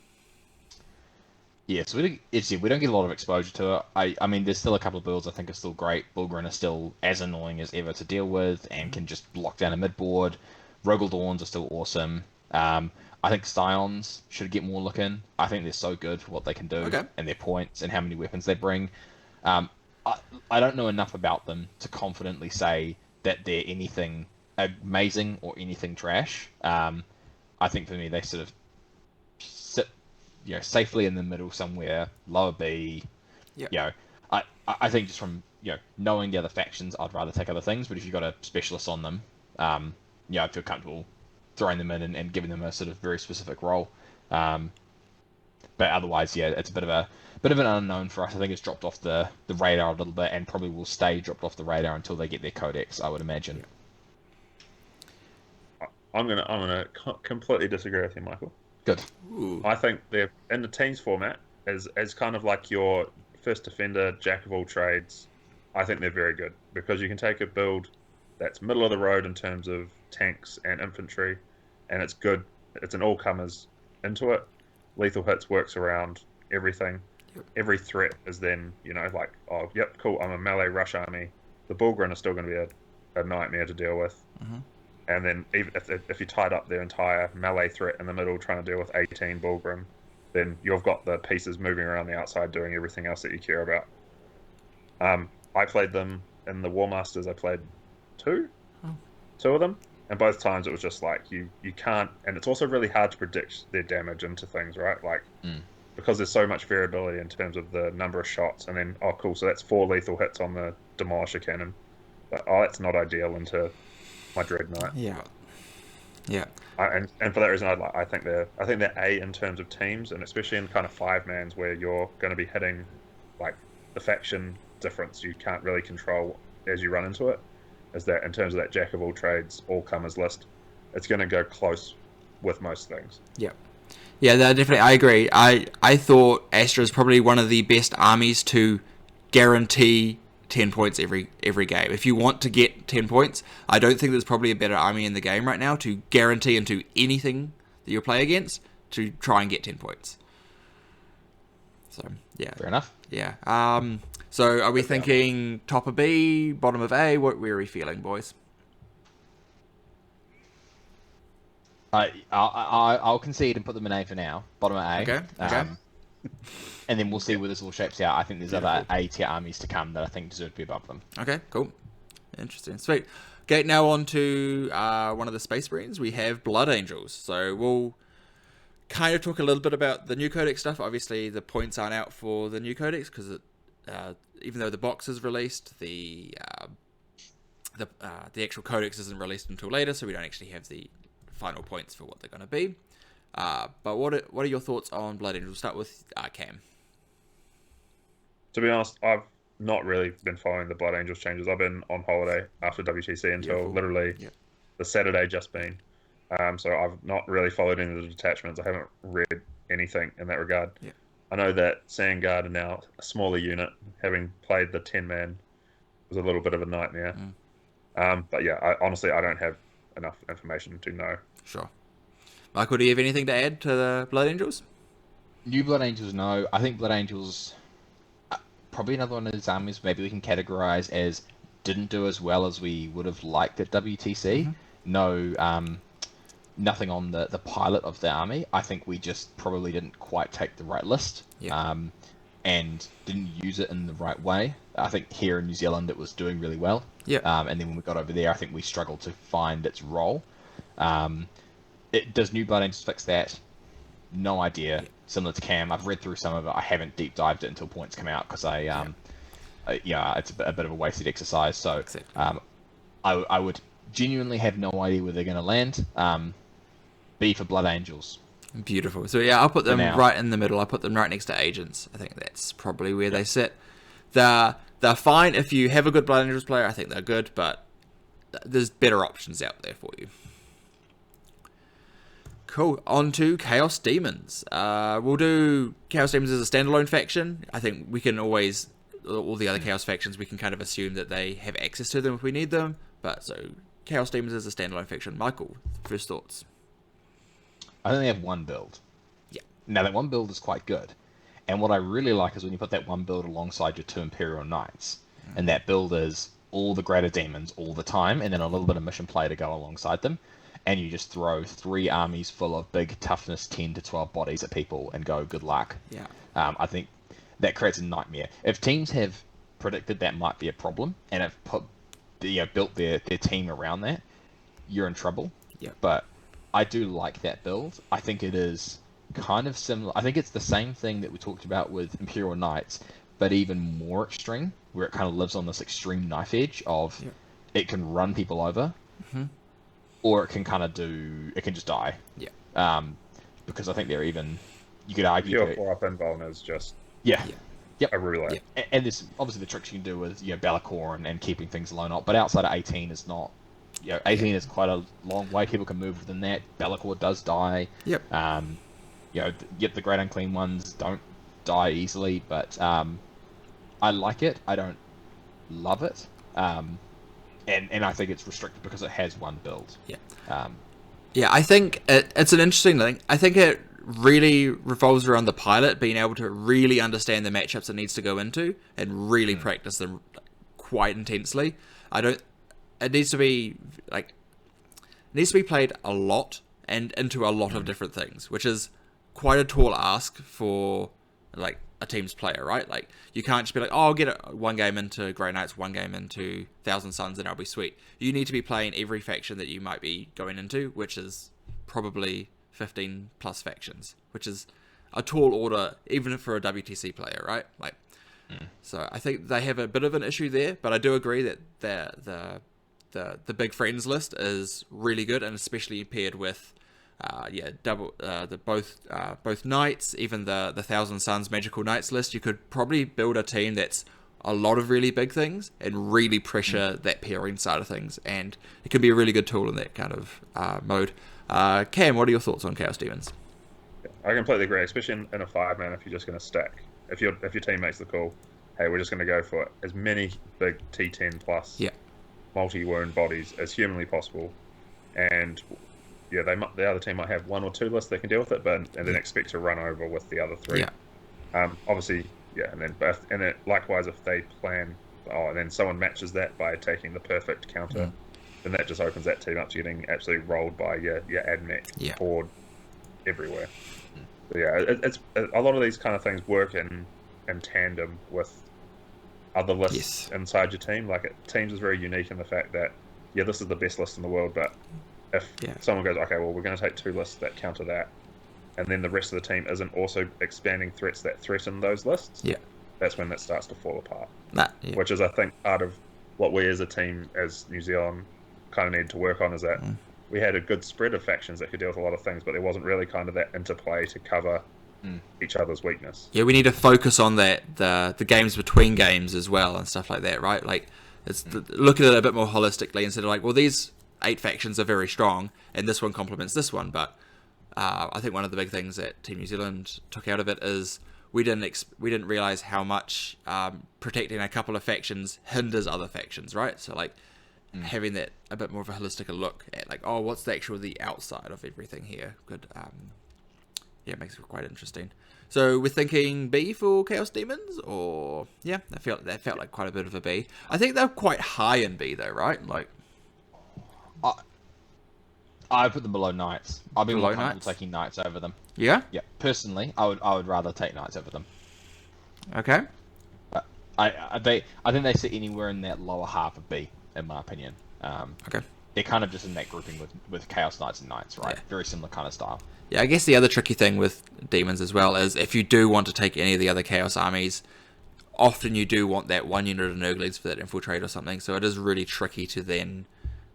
Yeah, so we don't get a lot of exposure to it. I mean, there's still a couple of builds I think are still great. Bulgrin is still as annoying as ever to deal with and can just lock down a mid-board. Rogel Dawns are still awesome. I think Scions should get more look in. I think they're so good for what they can do and their points and how many weapons they bring. I don't know enough about them to confidently say that they're anything amazing or anything trash. I think for me they sort of sit, safely in the middle somewhere, lower B. Yeah. I think just from knowing the other factions, I'd rather take other things. But if you've got a specialist on them, I feel comfortable throwing them in and giving them a sort of very specific role. But otherwise, it's a bit of an unknown for us. I think it's dropped off the radar a little bit, and probably will stay dropped off the radar until they get their codex, I would imagine. Yeah. I'm gonna completely disagree with you, Michael. Good. Ooh. I think they're in the teams format as kind of like your first defender, jack of all trades. I think they're very good because you can take a build that's middle of the road in terms of tanks and infantry, and it's good. It's an all comers into it. Lethal hits works around everything. Yep. Every threat is then like, oh yep, cool. I'm a melee rush army. The Bulgrin is still going to be a nightmare to deal with. Mm-hmm. And then even if you tied up their entire melee threat in the middle trying to deal with 18 Bulgrim, then you've got the pieces moving around the outside doing everything else that you care about. I played them in the War Masters. I played two of them, and both times it was just like you can't, and it's also really hard to predict their damage into things, right? Like because there's so much variability in terms of the number of shots, and then cool, so that's 4 lethal hits on the Demolisher cannon, but that's not ideal into my Dreadnought. Yeah. And for that reason, I think they're A in terms of teams, and especially in kind of 5-mans where you're going to be hitting like the faction difference you can't really control as you run into it. Is that in terms of that jack of all trades, all comers list, it's going to go close with most things. Yeah, definitely. I agree. I thought Astra is probably one of the best armies to guarantee 10 points every game. If you want to get 10 points, I don't think there's probably a better army in the game right now to guarantee into anything that you play against to try and get 10 points. So, yeah. Fair enough. Yeah. So are we thinking top of B, bottom of A? Where are we feeling, boys? I'll concede and put them in A for now. Bottom of A. Okay. And then we'll see where this all shapes out. I think there's other A-tier armies to come that I think deserve to be above them. Okay, cool. Interesting. Sweet. Okay, now on to one of the Space Marines. We have Blood Angels. So we'll kind of talk a little bit about the new Codex stuff. Obviously, the points aren't out for the new Codex because even though the box is released, the actual Codex isn't released until later, so we don't actually have the final points for what they're going to be. But what are your thoughts on Blood Angels? We'll start with Cam. To be honest, I've not really been following the Blood Angels changes. I've been on holiday after WTC until literally the Saturday just been. So I've not really followed any of the detachments. I haven't read anything in that regard. Yeah. I know that Sandguard are now a smaller unit. Having played the 10-man was a little bit of a nightmare. But yeah, honestly, I don't have enough information to know. Sure. Michael, do you have anything to add to the Blood Angels? New Blood Angels, no. I think Blood Angels, probably another one of his armies maybe we can categorize as didn't do as well as we would have liked at WTC. No, nothing on the pilot of the army. I think we just probably didn't quite take the right list. And didn't use it in the right way. I think here in New Zealand it was doing really well. And then when we got over there, I think we struggled to find its role. Does New Blood Angels fix that? No idea. Similar to Cam, I've read through some of it. I haven't deep dived it until points come out because it's a bit of a wasted exercise. So I would genuinely have no idea where they're going to land. B for Blood Angels. Beautiful. So yeah, I'll put them right in the middle. I'll put them right next to Agents. I think that's probably where they sit. They're fine if you have a good Blood Angels player. I think they're good, but there's better options out there for you. Cool. On to Chaos Demons. We'll do Chaos Demons as a standalone faction. I think we can always, all the other Chaos factions, we can kind of assume that they have access to them if we need them. But so Chaos Demons as a standalone faction. Michael, first thoughts? I think they have one build. Now, that one build is quite good. And what I really like is when you put that one build alongside your 2 Imperial Knights. And that build is all the greater demons all the time, and then a little bit of mission play to go alongside them. And you just throw 3 armies full of big toughness 10 to 12 bodies at people and go, good luck. I think that creates a nightmare. If teams have predicted that might be a problem, and have built their team around that, you're in trouble. But I do like that build. I think it is kind of similar. I think it's the same thing that we talked about with Imperial Knights, but even more extreme, where it kind of lives on this extreme knife edge of it can run people over, or it can it can just die. Because I think they're even, you could argue... Pure 4-up invuln is just... I really like. And there's obviously the tricks you can do with Be'lakor and keeping things low knot, but outside of 18 is not... 18 is quite a long way. People can move within that. Be'lakor does die. The Great Unclean ones don't die easily, but I like it. I don't love it. And I think it's restricted because it has one build. I think it's an interesting thing. I think it really revolves around the pilot being able to really understand the matchups it needs to go into and really practice them quite intensely. It needs to be played a lot and into a lot of different things, which is quite a tall ask for like a team's player, right? Like you can't just be like, oh, I'll get one game into Grey Knights, one game into Thousand Suns, and I'll be sweet. You need to be playing every faction that you might be going into, which is probably 15 plus factions, which is a tall order even for a WTC player, right? So I think they have a bit of an issue there, but I do agree that the big friends list is really good, and especially paired with both knights, even the Thousand Suns Magical Knights list. You could probably build a team that's a lot of really big things and really pressure that pairing side of things, and it can be a really good tool in that kind of mode. Cam, what are your thoughts on Chaos Demons? I completely agree, especially in a 5-man. If you're just going to stack, if your team makes the call, hey, we're just going to go for as many big T10 plus multi-wound bodies as humanly possible, and the other team might have 1 or 2 lists they can deal with it, and then expect to run over with the other 3. Obviously, and then likewise if they plan, and then someone matches that by taking the perfect counter, then that just opens that team up to getting absolutely rolled by your AdMech horde everywhere. So it's a lot of these kind of things work in tandem with other lists inside your team. Teams is very unique in the fact that this is the best list in the world, but if someone goes, okay, well, we're going to take 2 lists that counter that, and then the rest of the team isn't also expanding threats that threaten those lists, that's when that starts to fall apart. Which is, I think, part of what we as a team, as New Zealand, kind of needed to work on, is that we had a good spread of factions that could deal with a lot of things, but there wasn't really kind of that interplay to cover each other's weakness. We need to focus on that, the games between games as well and stuff like that, right? Look at it a bit more holistically instead of well, these 8 factions are very strong and this one complements this one, but I think one of the big things that Team New Zealand took out of it is we didn't realize how much protecting a couple of factions hinders other factions, right? So having that a bit more of a holistic look at what's the outside of everything here could it makes it quite interesting. So we're thinking B for Chaos Demons, or yeah, that felt like quite a bit of a B. I think they're quite high in B though, right? Like, I put them below Knights. I'd be more Below comfortable Knights? taking Knights over them. yeah, Yeah, personally, I would rather take Knights over them. okay, But I think they sit anywhere in that lower half of B, in my opinion. okay. They're kind of just in that grouping with Chaos Knights and Knights, right? Yeah. Very similar kind of style. Yeah, I guess the other tricky thing with demons as well is if you do want to take any of the other Chaos armies, often you do want that one unit of Nurglings for that infiltrate or something, so it is really tricky to then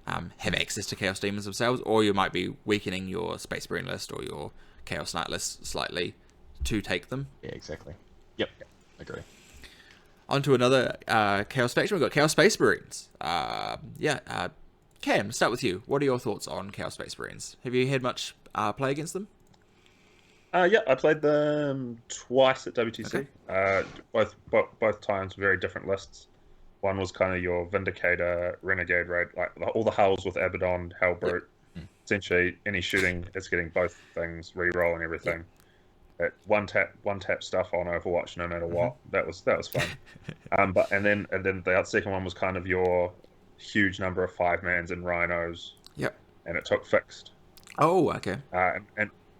have access to Chaos Demons themselves, or you might be weakening your Space Marine list or your Chaos Knight list slightly to take them. Yeah, exactly. Yep, agree. On to another Chaos faction, we've got Chaos Space Marines. Cam, start with you. What are your thoughts on Chaos Space Marines? Have you had much play against them? Yeah, I played them twice at WTC. Okay. Both times very different lists. One was kind of your Vindicator, Renegade Raid, like all the hulls with Abaddon, Hellbrute. Yep. Essentially, any shooting, it's getting both things, re-roll and everything. That one tap stuff on Overwatch, no matter what. That was fun. And then the second one was kind of your huge number of 5-mans and rhinos. Yep. And it took fixed. Oh, okay.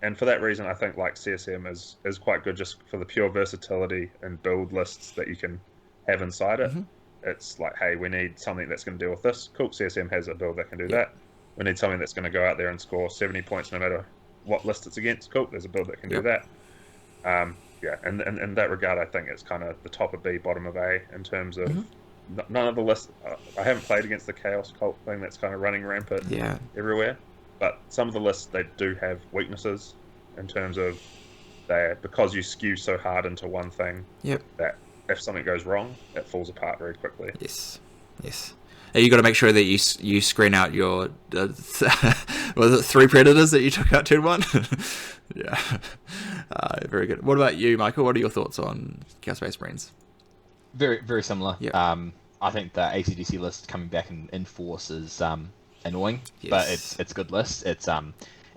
And for that reason, I think like CSM is quite good just for the pure versatility and build lists that you can have inside it. It's like, hey, we need something that's going to deal with this. Cool, CSM has a build that can do that. We need something that's going to go out there and score 70 points no matter what list it's against. Cool, there's a build that can do that. And in that regard, I think it's kind of the top of B, bottom of A in terms of none of the lists. I haven't played against the Chaos Cult thing that's kind of running rampant everywhere. But some of the lists, they do have weaknesses in terms of because you skew so hard into one thing that if something goes wrong, it falls apart very quickly. Yes. And you got to make sure that you screen out your was it 3 predators that you took out turn 1? Yeah, very good. What about you, Michael? What are your thoughts on Chaos Space Marines? Very, very similar. Yep. I think the ACDC list coming back in force is annoying, but it's a good list. It's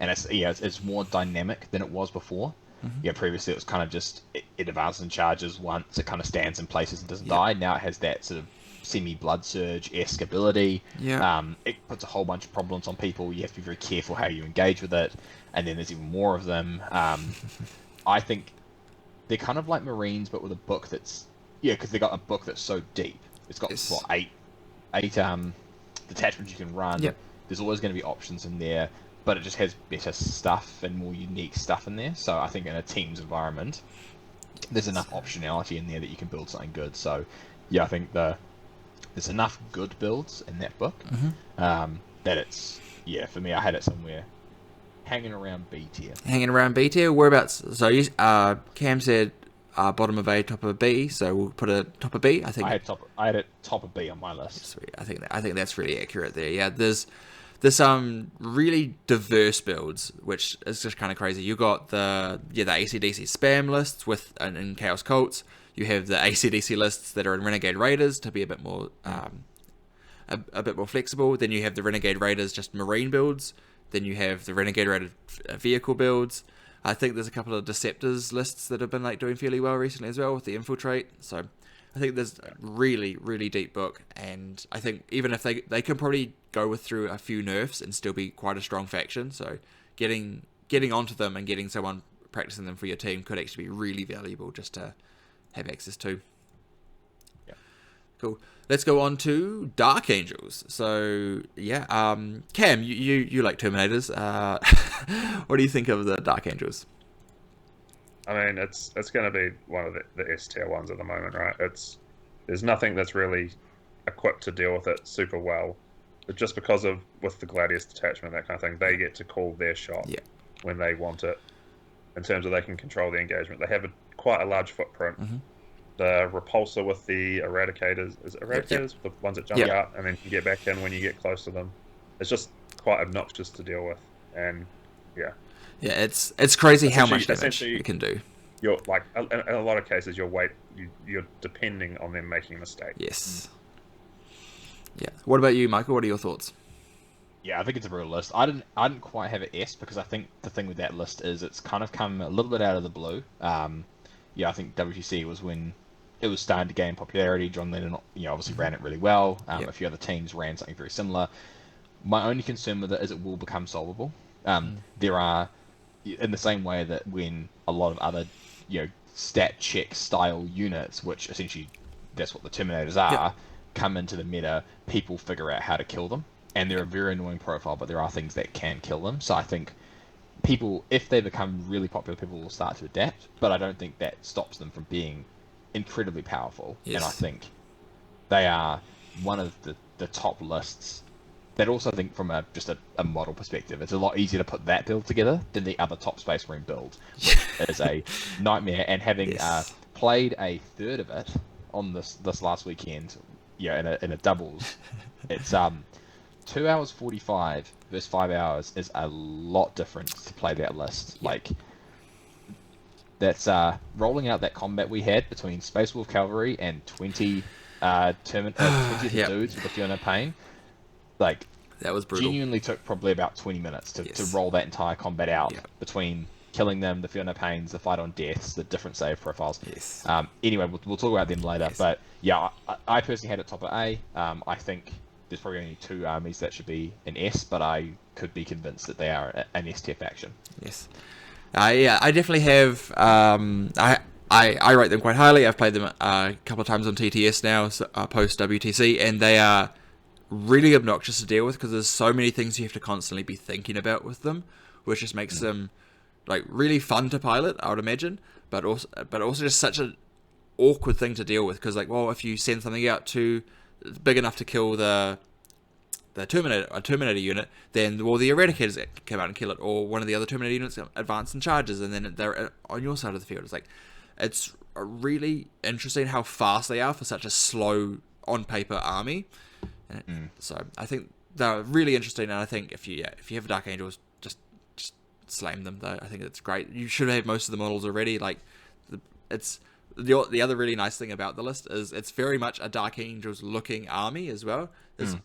it's more dynamic than it was before. Yeah, previously it was kind of just it advances and charges once, it kind of stands in places and doesn't die. Now it has that sort of semi-blood surge-esque ability. It puts a whole bunch of problems on people. You have to be very careful how you engage with it, and then there's even more of them. I think they're kind of like Marines, but with a book that's because they got a book that's so deep. It's got eight detachments you can run. There's always going to be options in there, but it just has better stuff and more unique stuff in there. So I think in a team's environment, there's enough optionality in there that you can build something good. So I think there's enough good builds in that book that it's for me, I had it somewhere hanging around B tier. Whereabouts? So you, Cam said bottom of A, top of B. So we'll put a top of B. I think I had it top of B on my list. Sweet. I think that's really accurate there. Yeah, there's some really diverse builds, which is just kind of crazy. You got the AC/DC spam lists in Chaos Cults. You have the AC/DC lists that are in Renegade Raiders to be a bit more a bit more flexible. Then you have the Renegade Raiders just Marine builds. Then you have the Renegade Raider vehicle builds. I think there's a couple of Deceptors lists that have been doing fairly well recently as well with the Infiltrate. So I think there's a really, really deep book, and I think even if they can probably go through a few nerfs and still be quite a strong faction. So getting onto them and getting someone practicing them for your team could actually be really valuable just to have access to. Yeah. Cool. Let's go on to Dark Angels. So Cam, you like Terminators. What do you think of the Dark Angels? I mean, it's going to be one of the S tier ones at the moment, right? There's nothing that's really equipped to deal with it super well. But just because with the Gladius detachment, that kind of thing, they get to call their shot when they want it. In terms of they can control the engagement, they have quite a large footprint. The repulsor with the eradicators, the ones that jump out and then you get back in when you get close to them. It's just quite obnoxious to deal with, and it's crazy how much damage it can do. You're like in a lot of cases, you're depending on them making mistakes. Yes. Yeah. What about you, Michael? What are your thoughts? Yeah, I think it's a real list. I didn't quite have an S because I think the thing with that list is it's kind of come a little bit out of the blue. Yeah, I think WTC was when it was starting to gain popularity. John Lennon, obviously ran it really well. A few other teams ran something very similar. My only concern with it is it will become solvable. There are, in the same way that when a lot of other, stat check style units, which essentially that's what the Terminators are, come into the meta, people figure out how to kill them. And they're a very annoying profile, but there are things that can kill them. So I think people, if they become really popular, people will start to adapt. But I don't think that stops them from being incredibly powerful. Yes. And I think they are one of the top lists. That also, I think, from just a model perspective, it's a lot easier to put that build together than the other top Space Marine build, which is a nightmare. And having played a third of it on this last weekend, in a doubles, it's 2 hours 45 versus 5 hours is a lot different to play that list. Like, that's rolling out that combat we had between Space Wolf Cavalry and 20 dudes with the Fiona Pain. Like, that was brutal. Genuinely took probably about 20 minutes to roll that entire combat out between killing them, the Fiona Pains, the fight on deaths, the different save profiles. Yes. Anyway, we'll talk about them later. Yes. But yeah, I personally had it top of A. I think there's probably only 2 armies that should be an S, but I could be convinced that they are an S tier faction. Yes. I definitely have. I rate them quite highly. I've played them a couple of times on TTS now, post WTC, and they are really obnoxious to deal with because there's so many things you have to constantly be thinking about with them, which just makes them like really fun to pilot, I would imagine, but also just such an awkward thing to deal with because, like, well, if you send something out too big enough to kill the Terminator unit, then the Eradicators come out and kill it, or one of the other Terminator units advance and charges, and then they're on your side of the field. It's really interesting how fast they are for such a slow on paper army. So I think they're really interesting, and I think if you have Dark Angels, just slam them. I think it's great. You should have most of the models already. Like, it's the other really nice thing about the list is it's very much a Dark Angels looking army as well. It's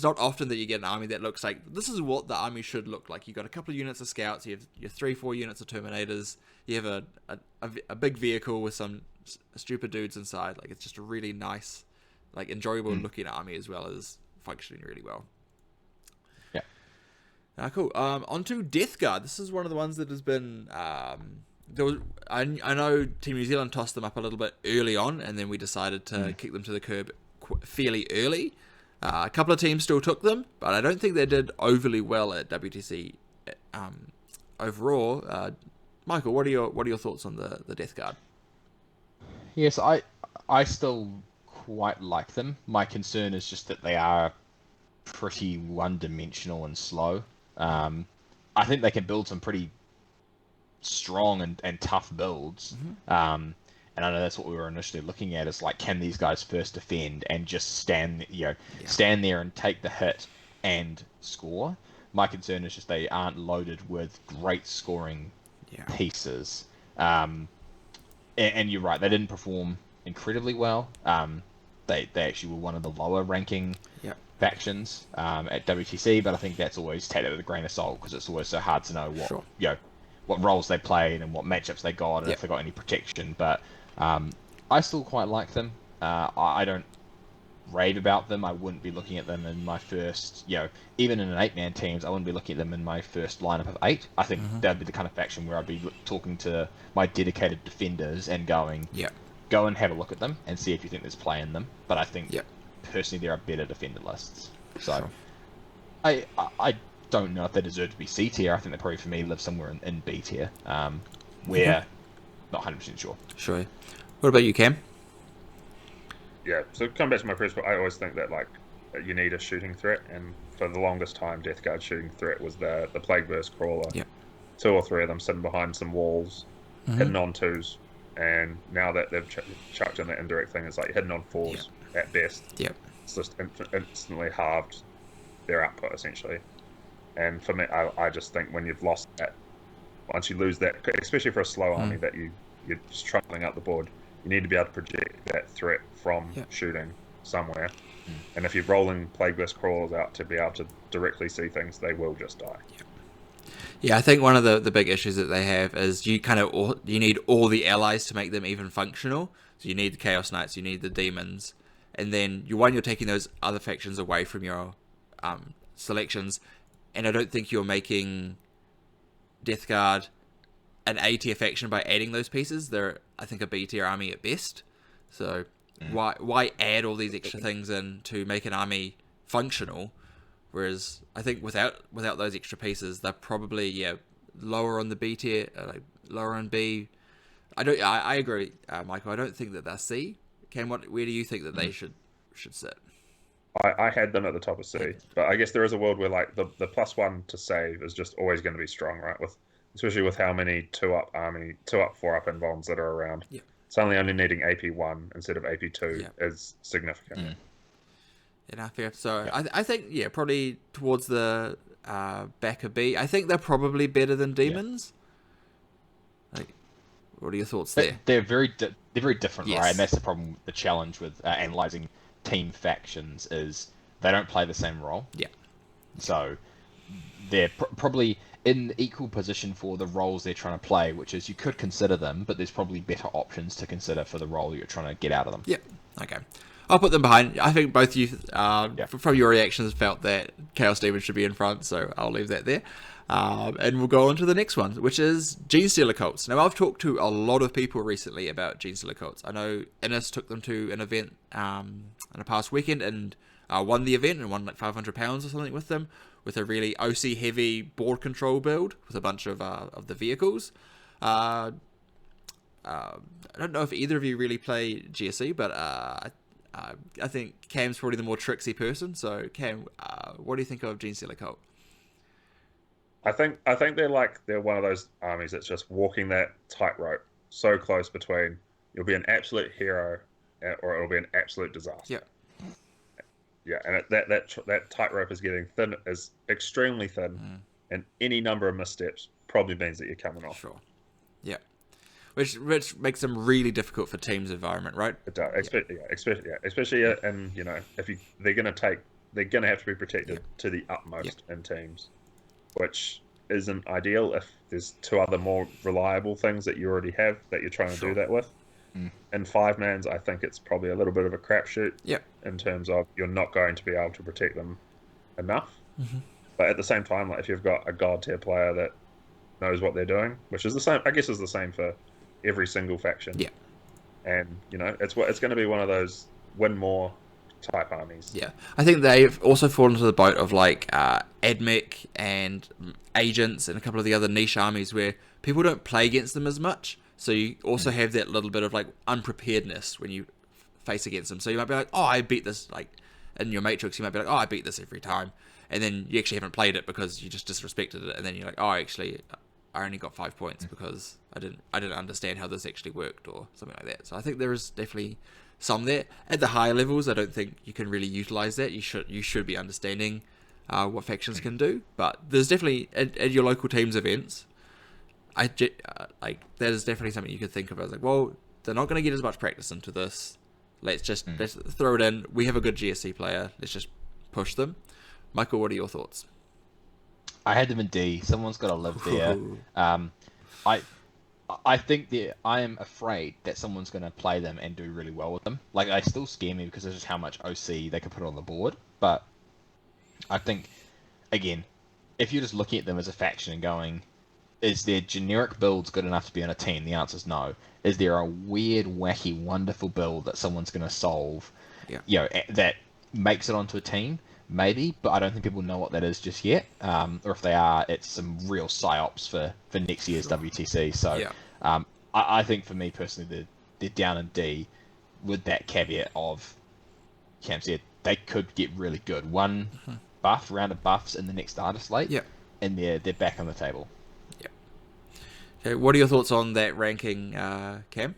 not often that you get an army that looks like this is what the army should look like. You've got a couple of units of scouts, you have your 3-4 units of Terminators, you have a big vehicle with some stupid dudes inside. Like, it's just a really nice, like, enjoyable looking army as well as functioning really well. Yeah. Cool. On to Death Guard. This is one of the ones that has been I know Team New Zealand tossed them up a little bit early on, and then we decided to kick them to the curb fairly early. A couple of teams still took them, but I don't think they did overly well at WTC overall. Michael, what are your thoughts on the Death Guard? Yes, I still quite like them. My concern is just that they are pretty one-dimensional and slow. I think they can build some pretty strong and tough builds. And I know that's what we were initially looking at, is like, can these guys first defend and just stand there and take the hit and score? My concern is just they aren't loaded with great scoring pieces. And you're right, they didn't perform incredibly well. They actually were one of the lower ranking factions at WTC, but I think that's always taken with a grain of salt because it's always so hard to know what roles they played and what matchups they got and if they got any protection. But I still quite like them. I don't rave about them. I wouldn't be looking at them in my first, even in an 8-man teams, I wouldn't be looking at them in my first lineup of 8. I think that'd be the kind of faction where I'd be talking to my dedicated defenders and going, go and have a look at them and see if you think there's play in them. But I think personally there are better defender lists. So I don't know if they deserve to be C tier. I think they probably, for me, live somewhere in B tier. Where not 100% sure. Sure. What about you, Cam? Yeah, so come back to my first point, I always think that, like, you need a shooting threat, and for the longest time, Death Guard shooting threat was the Plague Burst Crawler. 2 or 3 of them sitting behind some walls, hidden on 2s, and now that they've chucked in that indirect thing, it's like hidden on 4s at best. It's just instantly halved their output, essentially. And for me, I just think when you've lost that, once you lose that, especially for a slow army that you're just trundling up the board, you need to be able to project that threat from shooting somewhere. And if you're rolling Plagueless Crawlers out to be able to directly see things, they will just die. Yeah, I think one of the big issues that they have is you need all the allies to make them even functional. So you need the Chaos Knights, you need the Demons, and then you're taking those other factions away from your selections. And I don't think you're making Death Guard an A tier faction by adding those pieces. They're, I think, a B tier army at best. So why add all these extra things in to make an army functional? Whereas I think without those extra pieces, they're probably lower on the B tier, lower on B. I agree, Michael. I don't think that they're C. Cam, where do you think that they should sit? I had them at the top of C, but I guess there is a world where like the +1 to save is just always going to be strong, right? Especially with how many 2-up, 4-up invulns that are around. Yeah. Suddenly only needing AP1 instead of AP2 is significant. Yeah, fair. So I think probably towards the back of B. I think they're probably better than Demons. Like, what are your thoughts there? They're very different, Yes. right? And that's the problem. The challenge with analyzing team factions is they don't play the same role. Yeah. So they're probably in equal position for the roles they're trying to play, which is you could consider them, but there's probably better options to consider for the role you're trying to get out of them. Yeah. Okay. I'll put them behind. I think both you, from your reactions, felt that Chaos Demon should be in front, so I'll leave that there. And we'll go on to the next one, which is Genestealer Cults. Now, I've talked to a lot of people recently about Genestealer Cults. I know Innes took them to an event in a past weekend and won the event and won like £500 or something with them, with a really OC-heavy board control build with a bunch of the vehicles. I don't know if either of you really play GSE, but I think Cam's probably the more tricksy person. So, Cam, what do you think of Genestealer Cult? I think they're one of those armies that's just walking that tightrope so close between you'll be an absolute hero or it'll be an absolute disaster. Yep. Yeah, and that tightrope is extremely thin, and any number of missteps probably means that you're coming off. Sure. Yeah. Which makes them really difficult for teams' environment, right? It does, especially and if they're going to have to be protected to the utmost in teams, which isn't ideal if there's two other more reliable things that you already have that you're trying to do that with. In 5-mans, I think it's probably a little bit of a crapshoot. Yep. In terms of you're not going to be able to protect them enough. But at the same time, like if you've got a god tier player that knows what they're doing, which is the same, I guess, is the same for every single faction. Yeah. And it's going to be one of those win more type armies. Yeah, I think they've also fallen into the boat of like AdMech and Agents and a couple of the other niche armies where people don't play against them as much. So you also have that little bit of like unpreparedness when you face against them. So you might be like, oh, I beat this, like in your Matrix, you might be like, oh, I beat this every time. And then you actually haven't played it because you just disrespected it. And then you're like, oh, actually, I only got 5 points because I didn't understand how this actually worked or something like that. So I think there is definitely some there. At the higher levels, I don't think you can really utilize that. You should be understanding what factions can do. But there's definitely at your local teams events, like that is definitely something you could think of as like, well, they're not going to get as much practice into this. Let's throw it in. We have a good GSC player. Let's just push them. Michael, what are your thoughts? I had them in D. Someone's got to live there. I think that I am afraid that someone's going to play them and do really well with them. Like, they still scare me because of just how much OC they can put on the board. But I think, again, if you're just looking at them as a faction and going, is their generic builds good enough to be on a team? The answer is no. Is there a weird, wacky, wonderful build that someone's going to solve, that makes it onto a team? Maybe, but I don't think people know what that is just yet. Or if they are, it's some real psyops for next year's WTC. So I think for me personally, they're down in D with that caveat of, Cam said, they could get really good. One round of buffs in the next starter slate, and they're back on the table. Okay, what are your thoughts on that ranking, Cam?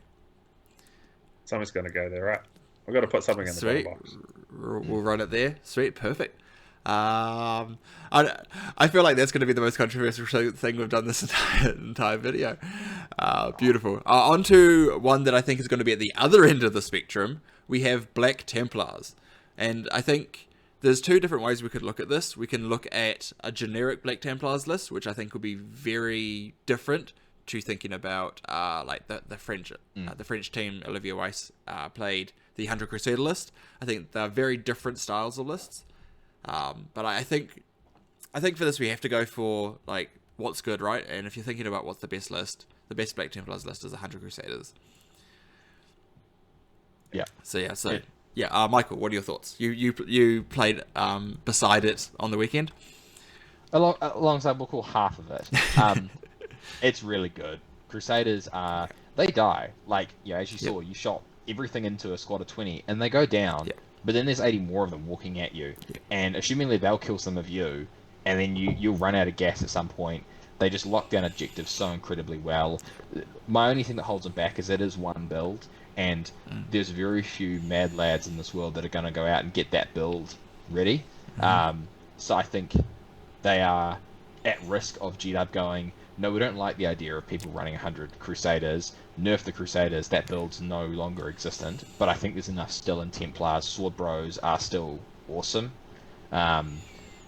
Someone's going to go there, right? We've got to put something in the bottom box. We'll run it there. Sweet, perfect. I feel like that's going to be the most controversial thing we've done this entire video. Beautiful. On to one that I think is going to be at the other end of the spectrum. We have Black Templars. And I think there's two different ways we could look at this. We can look at a generic Black Templars list, which I think would be very different to thinking about like the French team Olivier Weiss played the 100 Crusader list. I think they're very different styles of lists. But I think for this we have to go for like what's good, right? And if you're thinking about what's the best list, the best Black Templars list is 100 Crusaders. Yeah. So Michael, what are your thoughts? You played beside it on the weekend. Alongside, we'll call half of it. It's really good. Crusaders they die. Like, as you saw, you shot everything into a squad of 20, and they go down. Yep. But then there's 80 more of them walking at you, and assumingly they'll kill some of you, and then you'll run out of gas at some point. They just lock down objectives so incredibly well. My only thing that holds them back is it is one build, and there's very few mad lads in this world that are going to go out and get that build ready. So I think they are at risk of GW going, no, we don't like the idea of people running 100 Crusaders. Nerf the Crusaders, that build's no longer existent. But I think there's enough still in Templars. Sword Bros are still awesome. I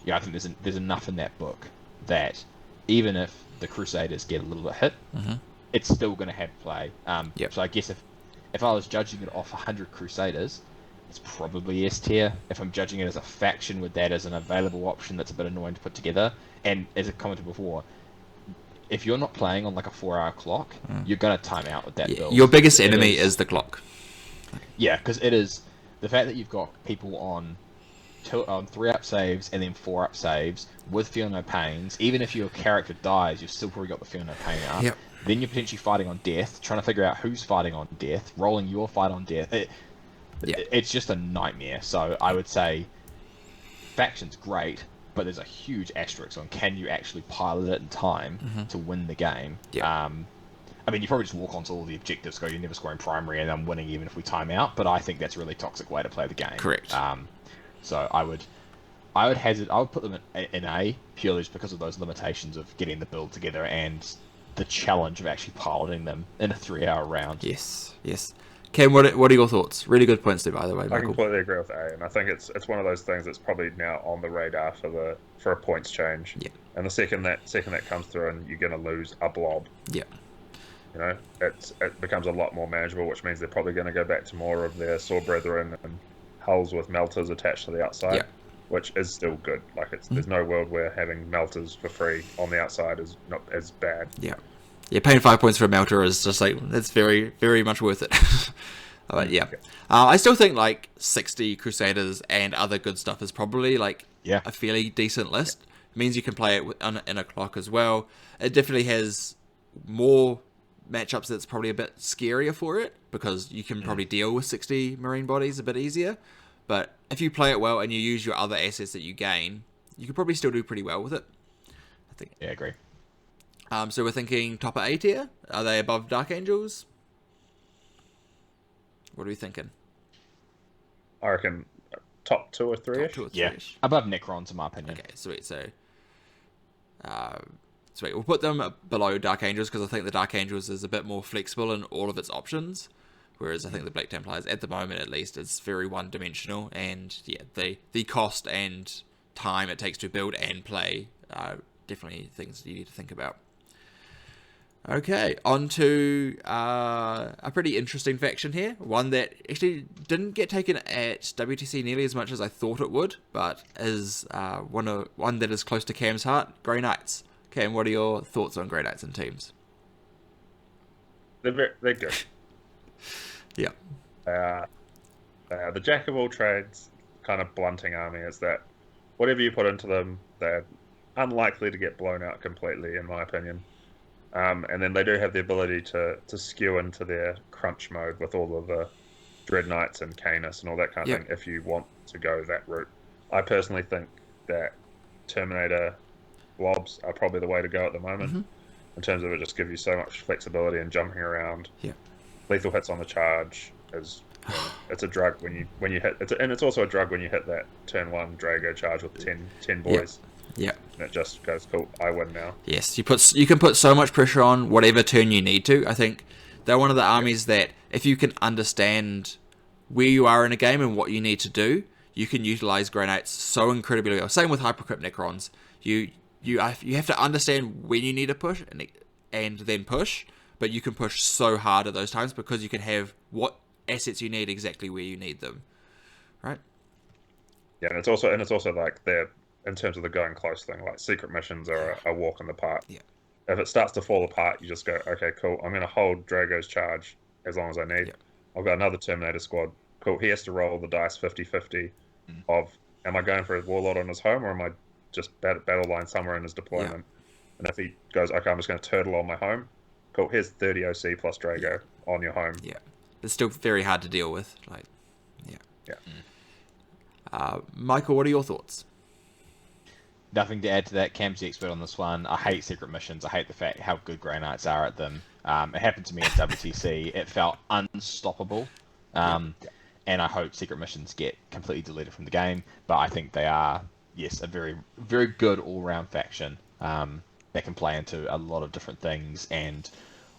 think there's enough in that book that even if the Crusaders get a little bit hit, it's still going to have play. So I guess if I was judging it off 100 Crusaders, it's probably S tier. If I'm judging it as a faction with that as an available option that's a bit annoying to put together, and as I commented before, if you're not playing on like a 4-hour clock, you're going to time out with that build. Your biggest enemy is the clock. Yeah, because it is the fact that you've got people on 3-up saves and then 4-up saves with Feel No Pains. Even if your character dies, you've still probably got the Feel No Pain up. Yep. Then you're potentially fighting on death, trying to figure out who's fighting on death, rolling your fight on death. It's just a nightmare. So I would say faction's great, but there's a huge asterisk on can you actually pilot it in time to win the game. I mean, you probably just walk onto all the objectives, go, you're never scoring primary, and I'm winning even if we time out. But I think that's a really toxic way to play the game. Correct. So I would put them in A purely just because of those limitations of getting the build together and the challenge of actually piloting them in a 3-hour round. Yes. Cam, what are your thoughts? Really good points there, by the way, Michael. I completely agree with A, and I think it's one of those things that's probably now on the radar for a points change. Yeah. And the second that comes through, and you're going to lose a blob. Yeah. It becomes a lot more manageable, which means they're probably going to go back to more of their sword brethren and hulls with melters attached to the outside, which is still good. Like there's no world where having melters for free on the outside is not as bad. Yeah, paying 5 points for a melter is just like it's very, very much worth it. But I still think like 60 Crusaders and other good stuff is probably like a fairly decent list. It means you can play it in a clock as well. It definitely has more matchups that's probably a bit scarier for it because you can probably deal with 60 marine bodies a bit easier. But if you play it well and you use your other assets that you gain, you could probably still do pretty well with it, I think. Yeah, I agree. So we're thinking top of A tier. Are they above Dark Angels? What are we thinking? I reckon top 2 or 3. Top 2 or 3. Yeah, above Necrons in my opinion. Okay, sweet. So, sweet. We'll put them below Dark Angels because I think the Dark Angels is a bit more flexible in all of its options, whereas I think the Black Templars, at the moment at least, is very one-dimensional, and the cost and time it takes to build and play are definitely things you need to think about. Okay, on to a pretty interesting faction here. One that actually didn't get taken at WTC nearly as much as I thought it would, but is one that is close to Cam's heart, Grey Knights. Cam, what are your thoughts on Grey Knights and teams? They're good. Yeah. The jack of all trades kind of blunting army is that whatever you put into them, they're unlikely to get blown out completely, in my opinion. And then they do have the ability to skew into their crunch mode with all of the Dread Knights and Canis and all that kind of thing if you want to go that route. I personally think that Terminator blobs are probably the way to go at the moment in terms of it just give you so much flexibility and jumping around. Yeah. Lethal hits on the charge is it's a drug when you hit and it's also a drug when you hit that turn 1 Drago charge with 10 boys. Yeah. And it just goes, cool, I win now. Yes, you can put so much pressure on whatever turn you need to. I think they're one of the armies that if you can understand where you are in a game and what you need to do, you can utilize Grey Knights so incredibly well. Same with Hypercrypt Necrons. You have to understand when you need to push and then push, but you can push so hard at those times because you can have what assets you need exactly where you need them, right? Yeah, and it's also like in terms of the going close thing, like secret missions are a walk in the park. Yeah. If it starts to fall apart, you just go, okay, cool. I'm going to hold Drago's charge as long as I need. Yeah. I've got another Terminator squad. Cool. He has to roll the dice 50-50 of, am I going for a Warlord on his home, or am I just battle line somewhere in his deployment? Yeah. And if he goes, okay, I'm just going to turtle on my home. Cool. Here's 30 OC plus Drago on your home. Yeah. It's still very hard to deal with. Like, yeah. Yeah. Michael, what are your thoughts? Nothing to add to that. Cam's the expert on this one. I hate secret missions. I hate the fact how good Grey Knights are at them. It happened to me at WTC. It felt unstoppable. And I hope secret missions get completely deleted from the game. But I think they are, yes, a very, very good all-round faction that can play into a lot of different things and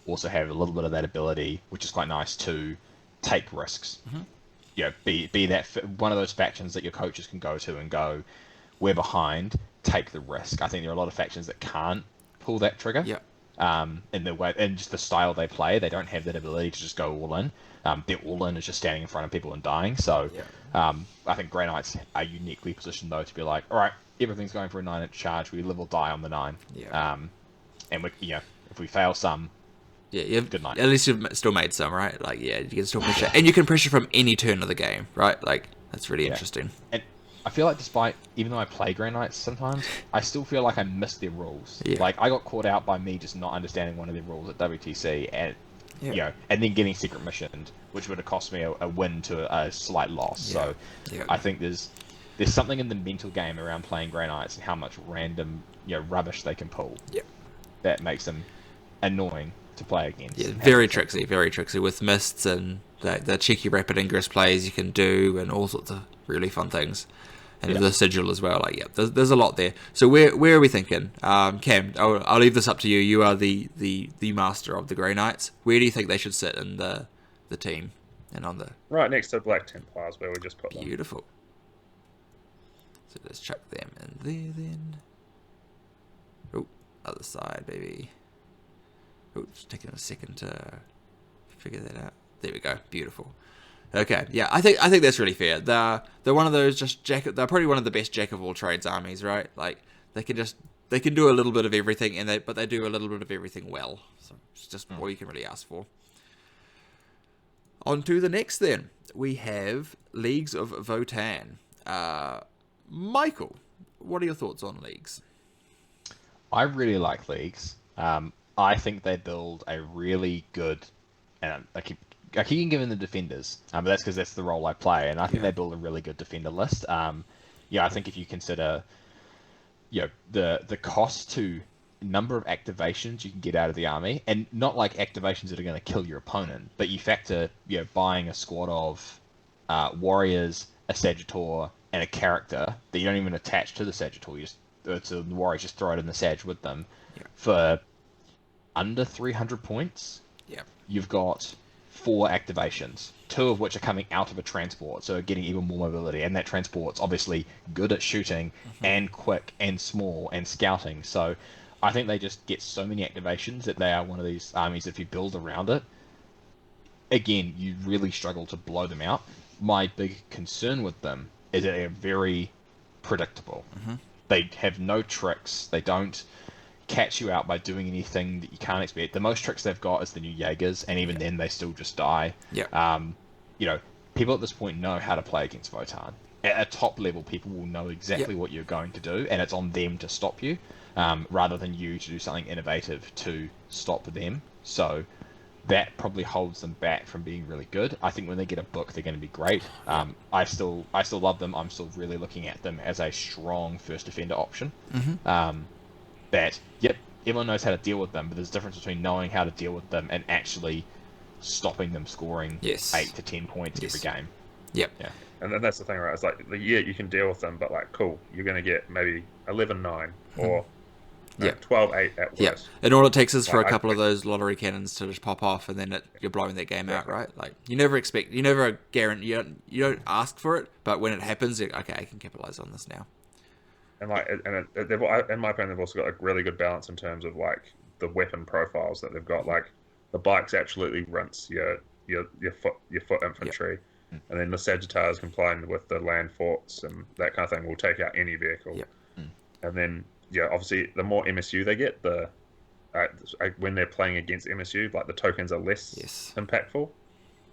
also have a little bit of that ability, which is quite nice, to take risks. Mm-hmm. You know, be that one of those factions that your coaches can go to and go, we're behind, take the risk. I think there are a lot of factions that can't pull that trigger. Yeah. In the way, and just the style they play, they don't have that ability to just go all in. Their all in is just standing in front of people and dying. So, I think Grey Knights are uniquely positioned though to be like, all right, everything's going for a 9-inch charge. We live or die on the 9. Yeah. And we, if we fail some, good night. At least you've still made some, right? Like, yeah, you can still pressure, and you can pressure from any turn of the game, right? Like, that's really interesting. And I feel like even though I play Grey Knights sometimes, I still feel like I miss their rules. Yeah. Like, I got caught out by me just not understanding one of their rules at WTC, and and then getting secret missioned, which would have cost me a win to a slight loss. Yeah. So I think there's something in the mental game around playing Grey Knights and how much random rubbish they can pull. Yeah. That makes them annoying to play against. Yeah, very tricksy with mists and the cheeky rapid ingress plays you can do and all sorts of really fun things. And the sigil as well. Like, there's a lot there. So where are we thinking? Cam, I'll leave this up to you. You are the master of the Grey Knights. Where do you think they should sit in the team and on the right next to Black Templars where we just put them. Beautiful. So let's chuck them in there then. Oh, other side, baby. Oh, just taking a second to figure that out. There we go. Beautiful. Okay, yeah, I think that's really fair. They're one of those they're probably one of the best jack of all trades armies, right? Like they can do a little bit of everything, but they do a little bit of everything well. So it's just all you can really ask for. On to the next then. We have Leagues of Votann. Michael, what are your thoughts on Leagues? I really like Leagues. I think they build a really good, and I keep giving them defenders, but that's because that's the role I play, and I think they build a really good defender list. I think if you consider, the cost to number of activations you can get out of the army, and not like activations that are going to kill your opponent, but you factor, buying a squad of warriors, a Sagittor, and a character that you don't even attach to the Sagittor. You just to the warriors, just throw it in the Sag with them for under 300 points. Yeah, you've got 4 activations, 2 of which are coming out of a transport, so getting even more mobility, and that transport's obviously good at shooting and quick and small and scouting. So I think they just get so many activations that they are one of these armies, if you build around it, again, you really struggle to blow them out. My big concern with them is that they're very predictable. They have no tricks. They don't catch you out by doing anything that you can't expect. The most tricks they've got is the new Jaegers, and even then they still just die. People at this point know how to play against Votann. At a top level, people will know exactly what you're going to do, and it's on them to stop you, rather than you to do something innovative to stop them. So that probably holds them back from being really good. I think when they get a book, they're going to be great. I still love them. I'm still really looking at them as a strong first defender option. Everyone knows how to deal with them, but there's a difference between knowing how to deal with them and actually stopping them scoring 8 to 10 points every game. And then that's the thing, right? It's like, you can deal with them, but like, cool, you're going to get maybe 11-9 or Yeah. 12-8 at worst. Yeah, and all it takes is for Like, a couple of those lottery cannons to just pop off, and then you're blowing that game out, right? Like you never guarantee, you don't ask for it, but when it happens, you're, okay, I can capitalize on this now. And like, in my opinion, they've also got a really good balance in terms of like the weapon profiles that they've got. Like the bikes absolutely rinse your foot infantry, and then the Sagittars combined with the land forts and that kind of thing will take out any vehicle. Yep. And then obviously the more MSU they get, when they're playing against MSU, like the tokens are less impactful.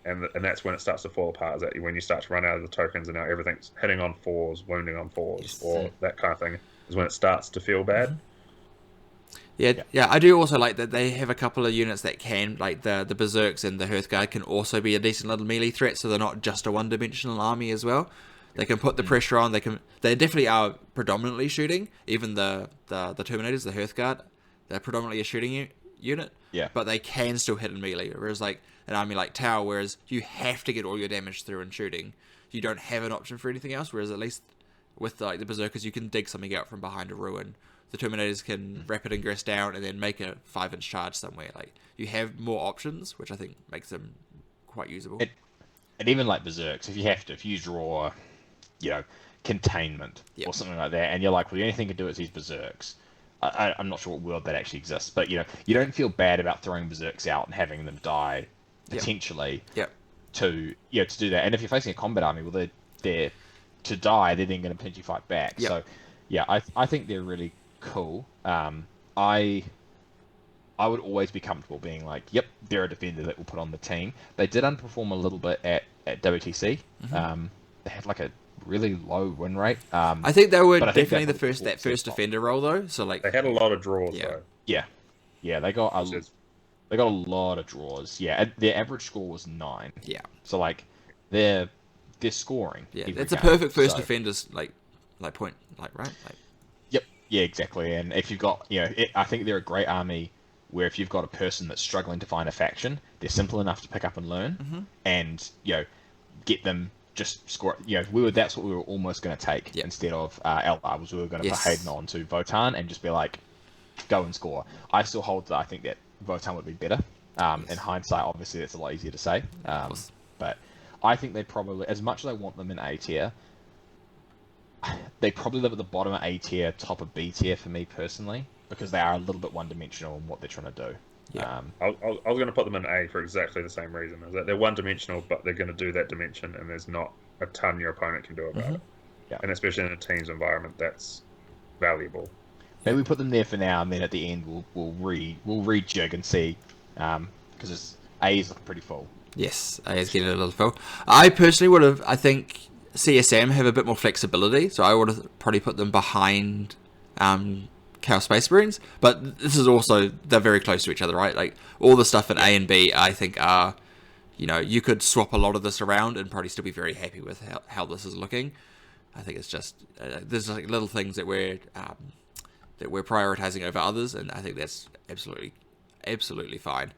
And that's when it starts to fall apart, is that when you start to run out of the tokens and now everything's hitting on 4s, wounding on 4s, or that kind of thing, is when it starts to feel bad. Yeah, I do also like that they have a couple of units that can, like the Berserks and the Hearthguard can also be a decent little melee threat, so they're not just a one-dimensional army as well. They can put the pressure on, they definitely are predominantly shooting, even the Terminators, the Hearthguard, they're predominantly a shooting unit, but they can still hit in melee, whereas like an army like Tau, whereas you have to get all your damage through in shooting, you don't have an option for anything else, whereas at least with like the Berserkers you can dig something out from behind a ruin, the Terminators can rapid ingress down and then make a 5-inch charge somewhere. Like you have more options, which I think makes them quite usable. And even like Berserks, if you draw, containment or something like that, and you're like, well, the only thing you can do is these Berserks. I'm not sure what world that actually exists, but you don't feel bad about throwing Berserks out and having them die potentially to do that. And if you're facing a combat army, well, they're to die, they're then going to potentially fight back. So I think they're really cool. I would always be comfortable being like, yep, they're a defender that we'll put on the team. They did underperform a little bit at WTC. They had like a really low win rate. I think they were definitely that first defender role though. So like they had a lot of draws though. Yeah, they got a lot of draws. Yeah, their average score was 9. Yeah. So like they're scoring. Yeah, it's a perfect first defender's like point, like right. Like. Yep. Yeah, exactly. And if you've got I think they're a great army where if you've got a person that's struggling to find a faction, they're simple enough to pick up and learn, and get them. Just score. That's what we were almost going to take instead of Eldar. We were going to put Hayden on to Votann and just be like, go and score. I still hold that I think that Votann would be better. In hindsight, obviously, that's a lot easier to say. But I think they probably, as much as I want them in A tier, they probably live at the bottom of A tier, top of B tier for me personally, because they are a little bit one-dimensional in what they're trying to do. Yeah, I was going to put them in A for exactly the same reason. Is that they're one-dimensional, but they're going to do that dimension, and there's not a ton your opponent can do about it. Yeah. And especially in a team's environment, that's valuable. Maybe we put them there for now, and then at the end we'll rejig and see, because A is looking pretty full. Yes, A is getting a little full. I personally I think CSM have a bit more flexibility, so I would have probably put them behind Chaos Space Marines, but this is also, they're very close to each other, right? Like all the stuff in A and B I think are, you could swap a lot of this around and probably still be very happy with how this is looking. I think it's just there's like little things that we're prioritizing over others, and I think that's absolutely fine.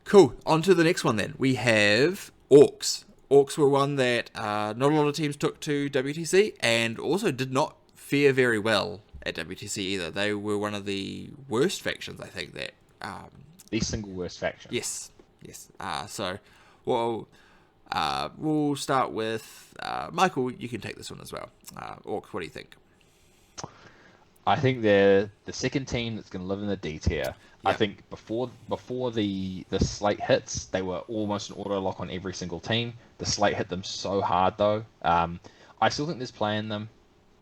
Cool, on to the next one then. We have Orks. Orks were one that not a lot of teams took to WTC, and also did not fare very well at WTC either. They were one of the worst factions, I think, that the single worst faction. Yes. So we'll start with Michael. You can take this one as well. Orc, what do you think? I think they're the second team that's going to live in the D tier. Yep. I think before the slate hits, they were almost an auto lock on every single team. The slate hit them so hard though. I still think there's play in them.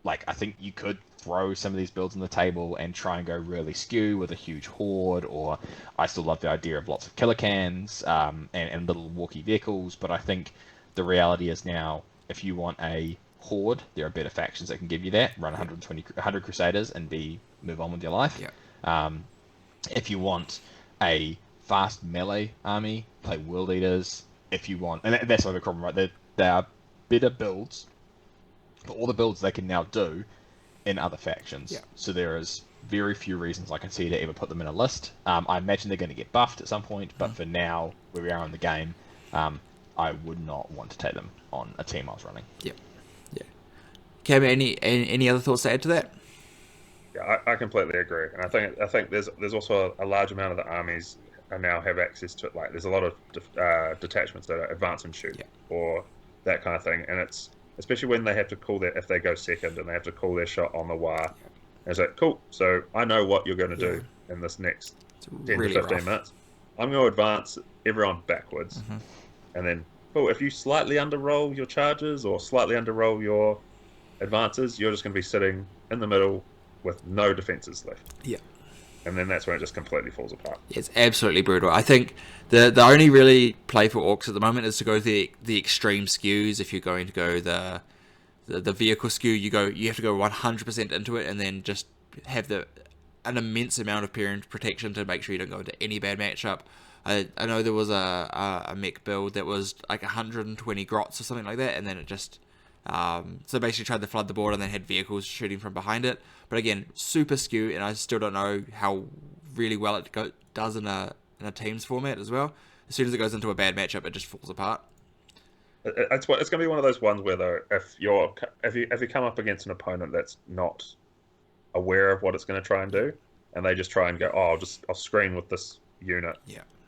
Like, I think you could throw some of these builds on the table and try and go really skew with a huge horde, or I still love the idea of lots of killer cans and little walkie vehicles, but I think the reality is now, if you want a horde, there are better factions that can give you that. Run 100 Crusaders and move on with your life. Yeah. If you want a fast melee army, play World Eaters. If you want, and that's the problem, right? There are better builds, but all the builds they can now do in other factions. Yeah. So there is very few reasons I can see to ever put them in a list. I imagine they're going to get buffed at some point, but for now, where we are in the game, I would not want to take them on a team I was running. Yeah. Cam, any other thoughts to add to that? Yeah, I completely agree, and I think there's also a large amount of the armies now have access to it. Like there's a lot of detachments that are advance and shoot or that kind of thing, and it's especially when they have to call their, if they go second and they have to call their shot on the wire. And it's like, cool, so I know what you're going to do in this next 10 to 15 minutes. I'm going to advance everyone backwards, and then cool. If you slightly underroll your charges or slightly underroll your advances, you're just going to be sitting in the middle with no defenses left. Yeah. And then that's when it just completely falls apart. Yeah, it's absolutely brutal. I think the only really play for Orks at the moment is to go the extreme skews. If you're going to go the vehicle skew, you have to go 100% into it, and then just have an immense amount of parent protection to make sure you don't go into any bad matchup. I know there was a mech build that was like 120 grots or something like that, and then it just so basically tried to flood the board and then had vehicles shooting from behind it. But again, super skew, and I still don't know how really well it does in a teams format as well. As soon as it goes into a bad matchup, it just falls apart. It's going to be one of those ones where though, if you come up against an opponent that's not aware of what it's going to try and do, and they just try and go, I'll screen with this unit,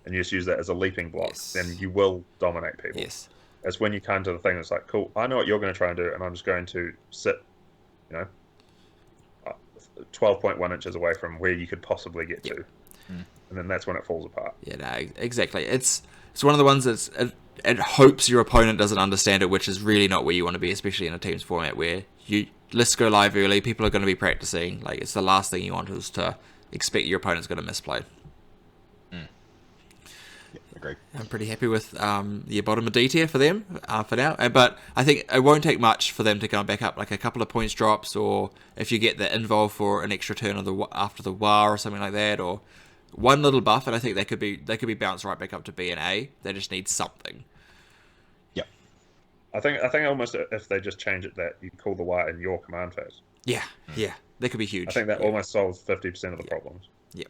and you just use that as a leaping block, then you will dominate people. Yes. As when you come to the thing, it's like, cool, I know what you're going to try and do, and I'm just going to sit, 12.1 inches away from where you could possibly get to, and then that's when it falls apart. Yeah, no, exactly. It's one of the ones that's it hopes your opponent doesn't understand it, which is really not where you want to be, especially in a teams format where let's go live early. People are going to be practicing. Like, it's the last thing you want is to expect your opponent's going to misplay. Agree. I'm pretty happy with the bottom of D tier for them for now, but I think it won't take much for them to come back up, like a couple of points drops, or if you get the invul for an extra turn after the WAR or something like that, or one little buff, and I think they could be bounced right back up to B and A. They just need something. Yep. I think almost if they just change it that you call the WAR in your command phase. Yeah, that could be huge. I think that almost solves 50% of the problems. Yep.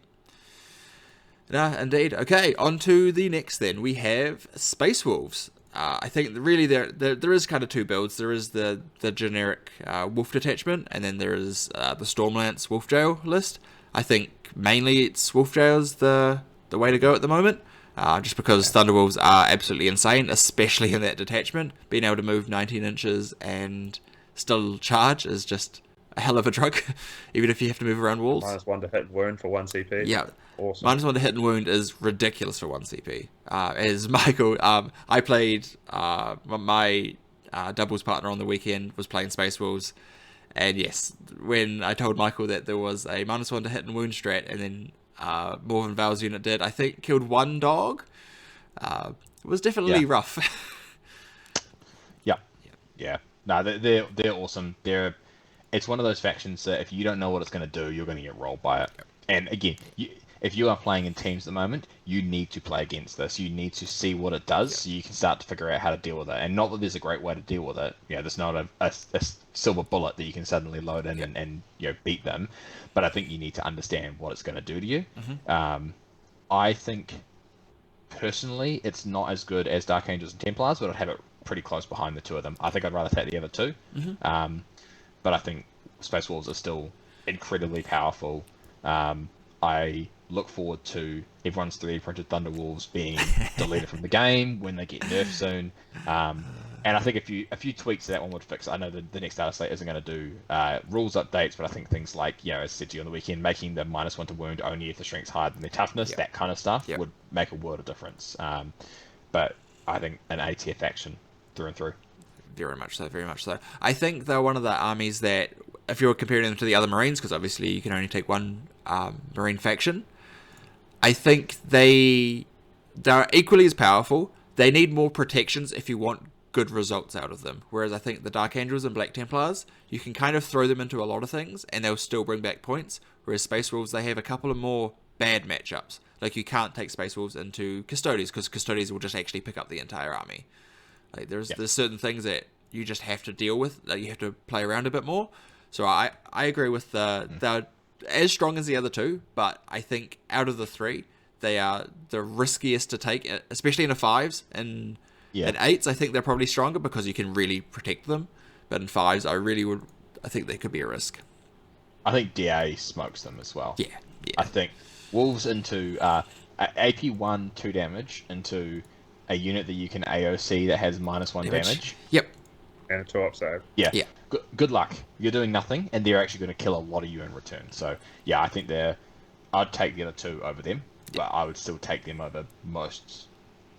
No, indeed. Okay, on to the next then. We have Space Wolves. I think really there is kind of two builds. There is the generic Wolf detachment, and then there is the Stormlance Wolf Jail list. I think mainly it's Wolf Jail's the way to go at the moment, just because Thunderwolves are absolutely insane, especially in that detachment. Being able to move 19 inches and still charge is just a hell of a drug, even if you have to move around walls. -1 to hit and wound for 1 CP. Yeah. Awesome. -1 to hit and wound is ridiculous for 1 CP. As Michael, I played, my doubles partner on the weekend was playing Space Wolves, and yes, when I told Michael that there was a -1 to hit and wound strat, and then Morven Val's unit did, I think, killed 1 dog, it was definitely rough. Yeah. No, they're awesome. It's one of those factions that if you don't know what it's going to do, you're going to get rolled by it. And again, if you are playing in teams at the moment, you need to play against this. You need to see what it does so you can start to figure out how to deal with it. And not that there's a great way to deal with it. There's not a silver bullet that you can suddenly load in and beat them. But I think you need to understand what it's going to do to you. I think, personally, it's not as good as Dark Angels and Templars, but I'd have it pretty close behind the two of them. I think I'd rather take the other two. But I think Space Wolves are still incredibly powerful. I look forward to everyone's 3D printed Thunderwolves being deleted from the game when they get nerfed soon. And I think a few tweaks to that one would fix. I know the next data slate isn't going to do rules updates, but I think things like, as I said to you on the weekend, making the -1 to wound only if the strength's higher than their toughness, that kind of stuff would make a world of difference. But I think an A tier faction through and through. Very much so, very much so. I think they're one of the armies that, if you're comparing them to the other Marines, because obviously you can only take one Marine faction, I think they're equally as powerful. They need more protections if you want good results out of them. Whereas I think the Dark Angels and Black Templars, you can kind of throw them into a lot of things and they'll still bring back points. Whereas Space Wolves, they have a couple of more bad matchups. Like, you can't take Space Wolves into Custodes, because Custodes will just actually pick up the entire army. Like, there's certain things that you just have to deal with, that you have to play around a bit more. So I agree with they're as strong as the other two, but I think out of the three, they are the riskiest to take, especially in a 5s. And in 8s, I think they're probably stronger because you can really protect them. But in 5s, I think they could be a risk. I think DA smokes them as well. Yeah. I think Wolves into AP1 2 damage into a unit that you can AOC that has -1 damage. Yep. And a 2-up save. Yeah. Yeah. Good luck. You're doing nothing, and they're actually going to kill a lot of you in return. So yeah, I think I'd take the other two over them, but I would still take them over most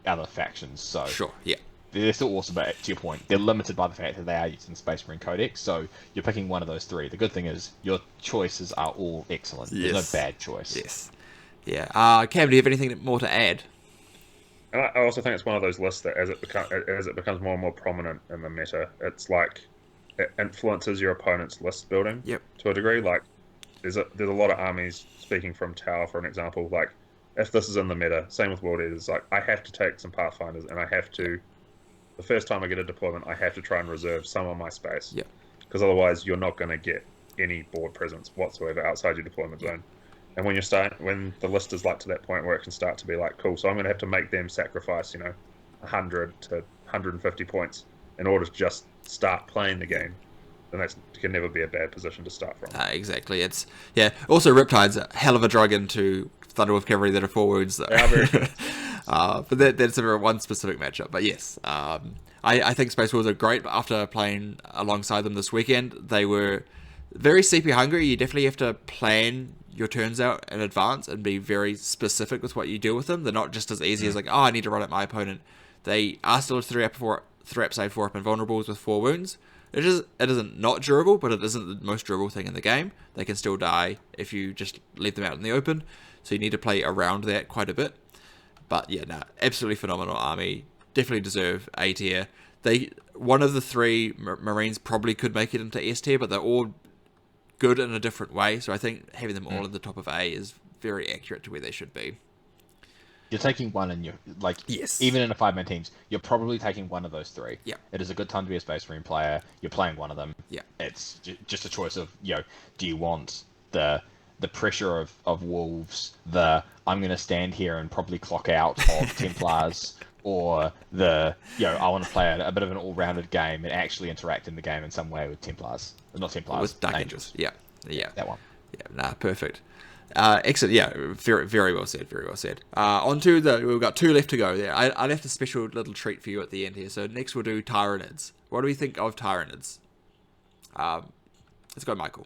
other factions. So Sure. Yeah. they're still awesome, but to your point, they're limited by the fact that they are using the Space Marine Codex, so you're picking one of those three. The good thing is, your choices are all excellent. Yes. There's no bad choice. Yes. Yeah. Cam, do you have anything more to add? And I also think it's one of those lists that as it becomes more and more prominent in the meta, it's like it influences your opponent's list building to a degree. Like there's a lot of armies, speaking from Tower for an example, like if this is in the meta, same with World Eaters, like I have to take some Pathfinders and I have to, the first time I get a deployment, I have to try and reserve some of my space. Yeah. Because otherwise you're not going to get any board presence whatsoever outside your deployment zone. And when when the list is like to that point where it can start to be like, cool, so I'm going to have to make them sacrifice, 100 to 150 points in order to just start playing the game, then that can never be a bad position to start from. Exactly. Also, Riptide's a hell of a drug into Thunderwolf Cavalry that are 4 wounds, though. Yeah, very good. But that's a one specific matchup. But yes, I think Space Wolves are great. But after playing alongside them this weekend, they were very CP hungry. You definitely have to plan your turns out in advance and be very specific with what you do with them. They're not just as easy as like, oh, I need to run at my opponent. They are still a 3-up save 4-up invulnerables with 4 wounds. It isn't not durable, but it isn't the most durable thing in the game. They can still die if you just leave them out in the open. So you need to play around that quite a bit. But yeah, absolutely phenomenal army. Definitely deserve A tier. One of the 3 Marines probably could make it into S tier, but they're all good in a different way. So I think having them all at the top of A is very accurate to where they should be. You're taking one in your, yes. Even in a 5-man teams, you're probably taking one of those 3. Yeah. It is a good time to be a Space Marine player. You're playing one of them. Yeah. It's just a choice of, do you want the pressure of Wolves, I'm going to stand here and probably clock out of Templars, or I want to play a bit of an all-rounded game and actually interact in the game in some way with Templars. Not Templars, with Dark Angels. Yeah. That one. Yeah, perfect. Excellent. Yeah, very, very well said. Very well said. We've got 2 left to go there. I left a special little treat for you at the end here. So next we'll do Tyranids. What do we think of Tyranids? Let's go, Michael.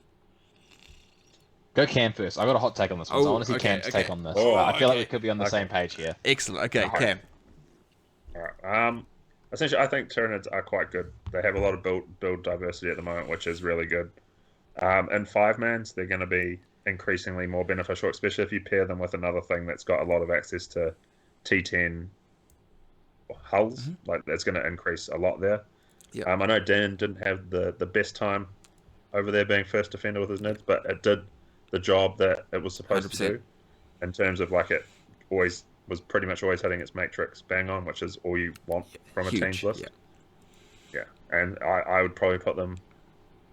Go Cam first. I got a hot take on this one. So I want to see Cam's take on this. I feel like we could be on the same page here. Excellent. Okay, Cam. All right. Essentially, I think Tyranids are quite good. They have a lot of build diversity at the moment, which is really good. In 5-mans, they're going to be increasingly more beneficial, especially if you pair them with another thing that's got a lot of access to T10 hulls. Mm-hmm. Like that's going to increase a lot there. Yep. I know Dan didn't have the best time over there being first defender with his nids, but it did the job that it was supposed 100%. To do in terms of like it always was pretty much always hitting its matrix bang on, which is all you want from a team's list. Yeah, and I would probably put them.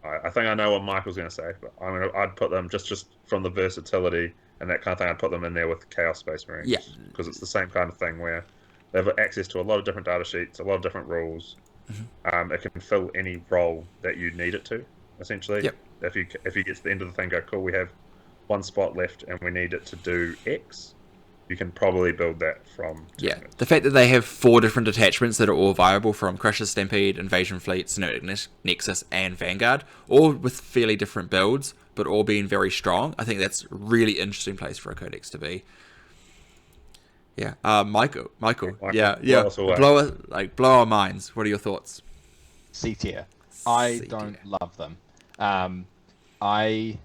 I think I know what Michael's going to say, but I'd put them just from the versatility and that kind of thing. I'd put them in there with Chaos Space Marines. Yeah, because it's the same kind of thing where they have access to a lot of different data sheets, a lot of different rules. Mm-hmm. It can fill any role that you need it to, essentially. Yep. If you get to the end of the thing, go cool. We have 1 spot left, and we need it to do X. You can probably build that from. Yeah, the fact that they have 4 different detachments that are all viable from Crusher, Stampede, Invasion Fleet, Synergetic Nexus, and Vanguard, all with fairly different builds, but all being very strong. I think that's a really interesting place for a codex to be. Yeah, Michael. Yeah. Blow our minds. What are your thoughts? C tier. I don't love them. I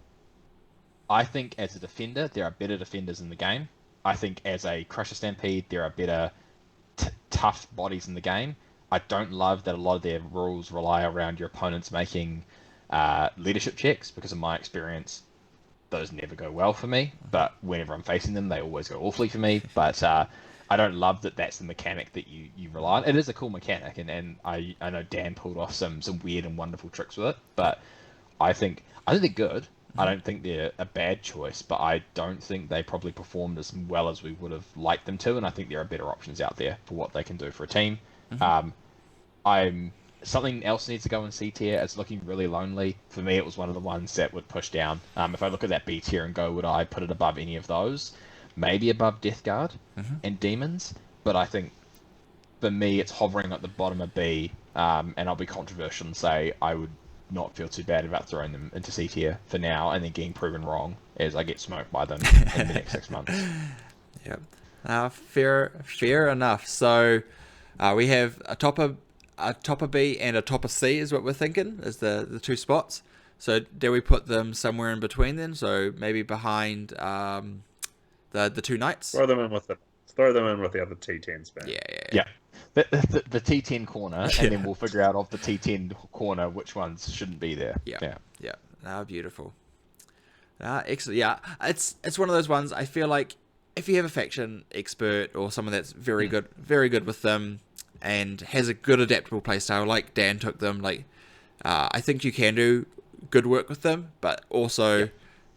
think as a defender, there are better defenders in the game. I think as a Crusher Stampede, there are better tough bodies in the game. I don't love that a lot of their rules rely around your opponents making leadership checks, because in my experience, those never go well for me. But whenever I'm facing them, they always go awfully for me. But I don't love that that's the mechanic that you rely on. It is a cool mechanic, and I know Dan pulled off some weird and wonderful tricks with it. But I think they're good. I don't think they're a bad choice, but I don't think they probably performed as well as we would have liked them to, and I think there are better options out there for what they can do for a team. Mm-hmm. something else needs to go in C tier. It's looking really lonely. For me, it was one of the ones that would push down. If I look at that B tier and go, would I put it above any of those? Maybe above Death Guard and Demons, but I think for me, it's hovering at the bottom of B, and I'll be controversial and say I would not feel too bad about throwing them into C tier for now, and then getting proven wrong as I get smoked by them in the next 6 months. Yep. Fair enough. So we have a top of B and a top of C is what we're thinking is the two spots. So do we put them somewhere in between then? So maybe behind the two knights. Throw them in with the other T10 span. Yeah. The T10 corner, and then we'll figure out of the T10 corner which ones shouldn't be there. Yeah. Beautiful. Excellent. Yeah, it's one of those ones. I feel like if you have a faction expert or someone that's very good with them, and has a good adaptable playstyle, like Dan took them, I think you can do good work with them. But also,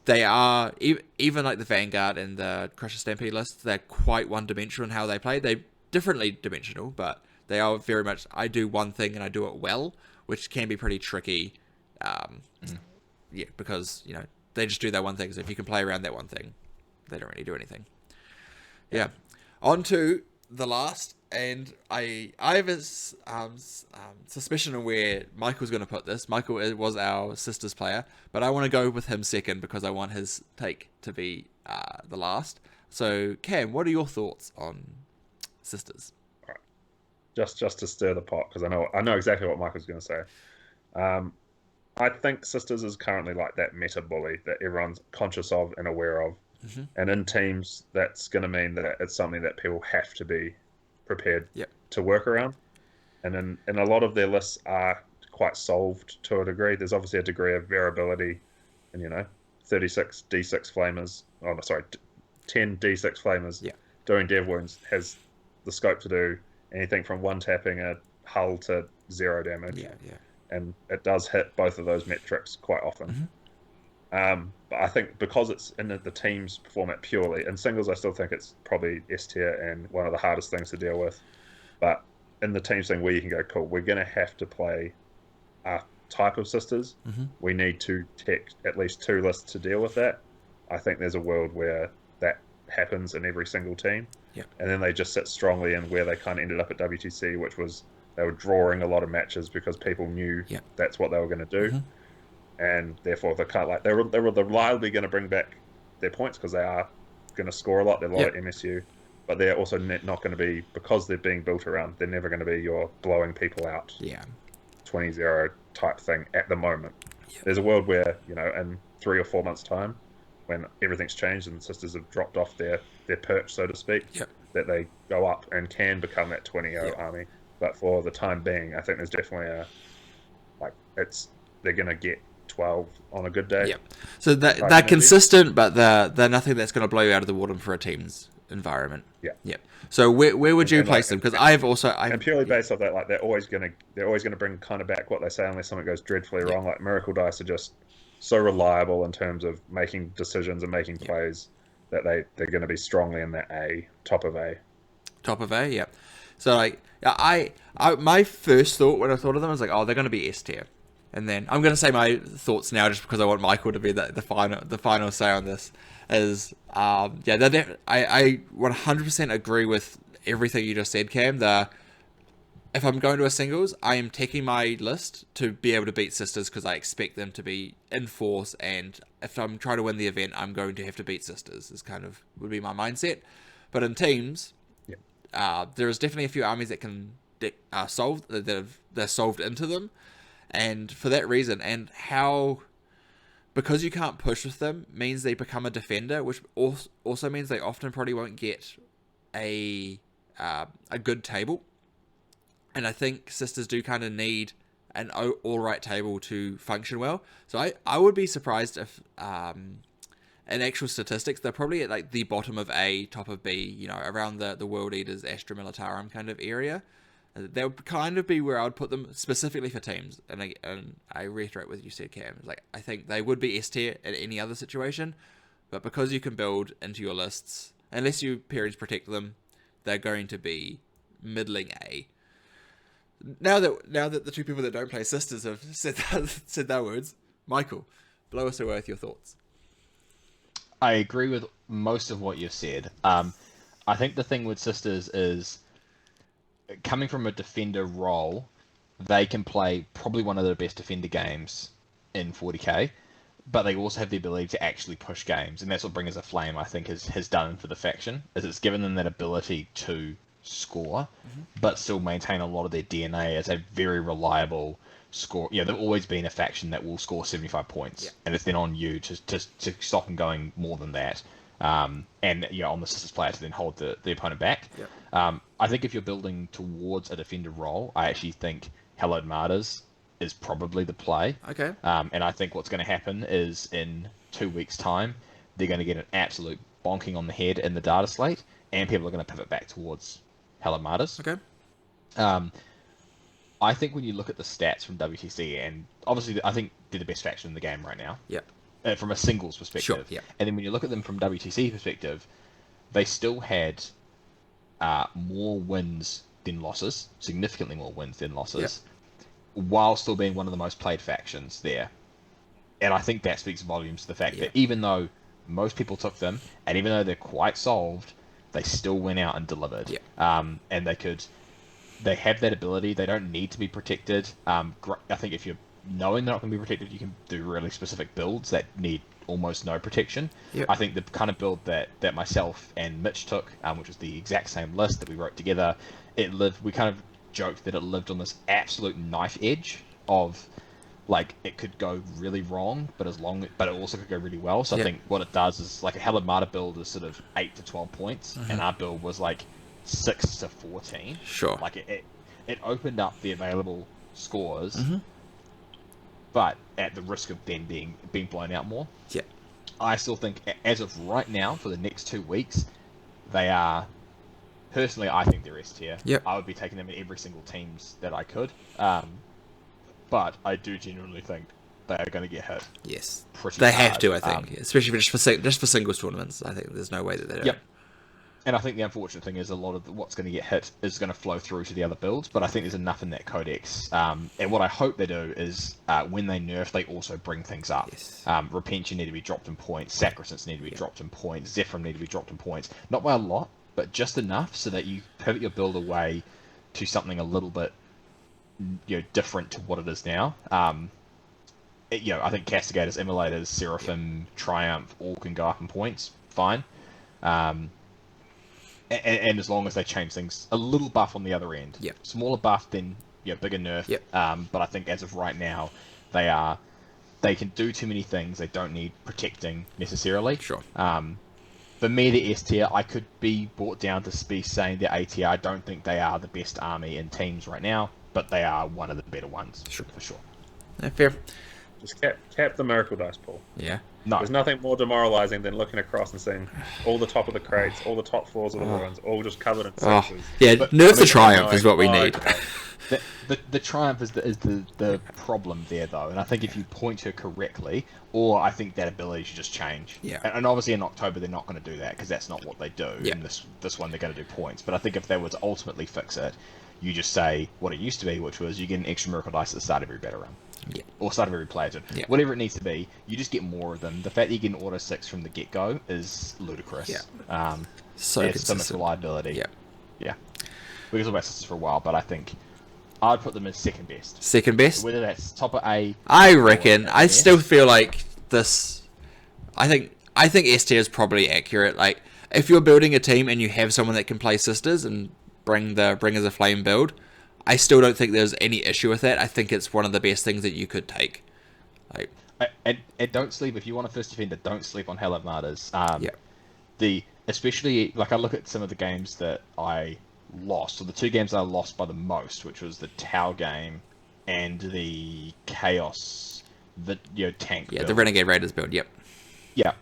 they are even like the Vanguard and the Crusher Stampede list. They're quite one-dimensional in how they play. They're differently dimensional, but they are very much. I do one thing and I do it well, which can be pretty tricky. Because they just do that one thing. So if you can play around that one thing, they don't really do anything. Yeah. On to the last, and I have a suspicion of where Michael's going to put this. Michael was our Sisters player, but I want to go with him second because I want his take to be the last. So, Cam, what are your thoughts on Sisters? All right. Just to stir the pot, because I know exactly what Michael's going to say. I think Sisters is currently like that meta bully that everyone's conscious of and aware of. And in teams, that's going to mean that it's something that people have to be prepared to work around. And a lot of their lists are quite solved to a degree. There's obviously a degree of variability, and 36 D6 flamers. 10 D6 flamers doing dev wounds has the scope to do anything from one tapping a hull to 0 damage. And it does hit both of those metrics quite often. But I think because it's in the teams format purely, in singles I still think it's probably S tier and one of the hardest things to deal with. But in the teams thing where you can go, cool, we're going to have to play a type of Sisters. We need to tech at least 2 lists to deal with that. I think there's a world where that happens in every single team. And then they just sit strongly in where they kind of ended up at WTC, which was they were drawing a lot of matches because people knew that's what they were going to do. And therefore, they're reliably going to bring back their points because they are going to score a lot. They're a lot of MSU, but they're also not going to be, because they're being built around, they're never going to be your blowing people out 20-0 type thing at the moment. There's a world where, in 3 or 4 months' time, when everything's changed and the Sisters have dropped off their perch, so to speak, that they go up and can become that 20-0 army. But for the time being, I think there's definitely they're going to get 12 on a good day. So they're consistent, but they're nothing that's going to blow you out of the water for a team's environment. So where would you place them? Because and purely based off that, they're always going to bring kind of back what they say unless something goes dreadfully wrong. Like Miracle Dice are just so reliable in terms of making decisions and making plays that they're going to be strongly in that top of A. So my first thought when I thought of them was they're going to be S tier. And then I'm going to say my thoughts now, just because I want Michael to be the final say on this. Is I 100% agree with everything you just said, Cam. If I'm going to a singles, I am taking my list to be able to beat Sisters because I expect them to be in force, and if I'm trying to win the event, I'm going to have to beat Sisters. Would be my mindset. But in teams, there is definitely a few armies that can solve they're solved into them. And for that reason, and because you can't push with them, means they become a defender, which also means they often probably won't get a good table. And I think Sisters do kind of need an alright table to function well. So I would be surprised if, in actual statistics, they're probably at the bottom of A, top of B, around the World Eaters, Astra Militarum kind of area. That would kind of be where I would put them specifically for teams. And I reiterate what you said, Cam. I think they would be S tier in any other situation, but because you can build into your lists, unless you periods protect them, they're going to be middling A. now that the two people that don't play sisters have said their words, Michael, blow us away with your thoughts. I agree with most of what you've said. I think the thing with sisters is, coming from a defender role, they can play probably one of the best defender games in 40k, but they also have the ability to actually push games, and that's what Bringers of Flame, I think, has done for the faction, is it's given them that ability to score, but still maintain a lot of their DNA as a very reliable score. Yeah, they've always been a faction that will score 75 points, and it's then on you to stop them going more than that. And on the sisters player to then hold the opponent back. I think if you're building towards a defender role, I actually think Hallowed Martyrs is probably the play. Okay. And I think what's going to happen is in 2 weeks' time, they're going to get an absolute bonking on the head in the data slate, and people are going to pivot back towards Hallowed Martyrs. Okay. I think when you look at the stats from WTC, and obviously I think they're the best faction in the game right now. Yep. From a singles perspective. Sure, yeah. And then when you look at them from WTC perspective, they still had more wins than losses, significantly more wins than losses, while still being one of the most played factions there. And I think that speaks volumes to the fact that even though most people took them, and even though they're quite solved, they still went out and delivered. And they have that ability. They don't need to be protected. I think if you're knowing they're not going to be protected, you can do really specific builds that need almost no protection. I think the kind of build that myself and Mitch took, which was the exact same list that we wrote together, we kind of joked that it lived on this absolute knife edge of, like, it could go really wrong, but it also could go really well. So I think what it does is, like, a Hallowed Martyr build is sort of 8 to 12 points, and our build was like 6 to 14. Sure. Like, it opened up the available scores, but at the risk of then being blown out more. I still think, as of right now, for the next 2 weeks, they are... Personally, I think they're S tier. I would be taking them in every single teams that I could. But I do genuinely think they are going to get hit. Yes. They have to, I think. Especially just for singles tournaments. I think there's no way that they don't. And I think the unfortunate thing is a lot of what's going to get hit is going to flow through to the other builds, but I think there's enough in that codex. And what I hope they do is, when they nerf, they also bring things up. Repention need to be dropped in points, Sacrosanct need to be dropped in points, Zephyr need to be dropped in points. Not by a lot, but just enough so that you pivot your build away to something a little bit different to what it is now. I think Castigators, Immolators, Seraphim, Triumph all can go up in points, fine. And as long as they change things, a little buff on the other end. Smaller buff, then bigger nerf. But I think as of right now, they can do too many things. They don't need protecting necessarily. Sure. For me, the S tier, I could be brought down to be saying the A tier. I don't think they are the best army in teams right now, but they are one of the better ones, for sure. Fair. Just cap the Miracle Dice pool. No. There's nothing more demoralizing than looking across and seeing all the top of the crates, all the top floors of the ruins, all just covered in sixes. Nerf the Triumph is what we need. The Triumph is the problem there, though, and I think if you point her correctly, or I think that ability should just change. And obviously in October they're not going to do that, because that's not what they do. In this one they're going to do points. But I think if they were to ultimately fix it, you just say what it used to be, which was you get an extra Miracle Dice at the start of every battle run. Or start of every player turn. Whatever it needs to be, you just get more of them. The fact that you get an auto 6 from the get-go is ludicrous. So it's so much reliability. We can talk about sisters for a while, but I think I'd put them as second best. Second best? Whether that's top of A... I reckon. I still feel like this... I think S tier is probably accurate. Like, if you're building a team and you have someone that can play sisters and bring as a flame build, I still don't think there's any issue with that. I think it's one of the best things that you could take. Like, and don't sleep, if you want a first defender, don't sleep on Hallowed Martyrs. Especially, like, I look at some of the games that I lost, or the 2 games I lost by the most, which was the Tau game and the Chaos, tank build. The Renegade Raiders build, and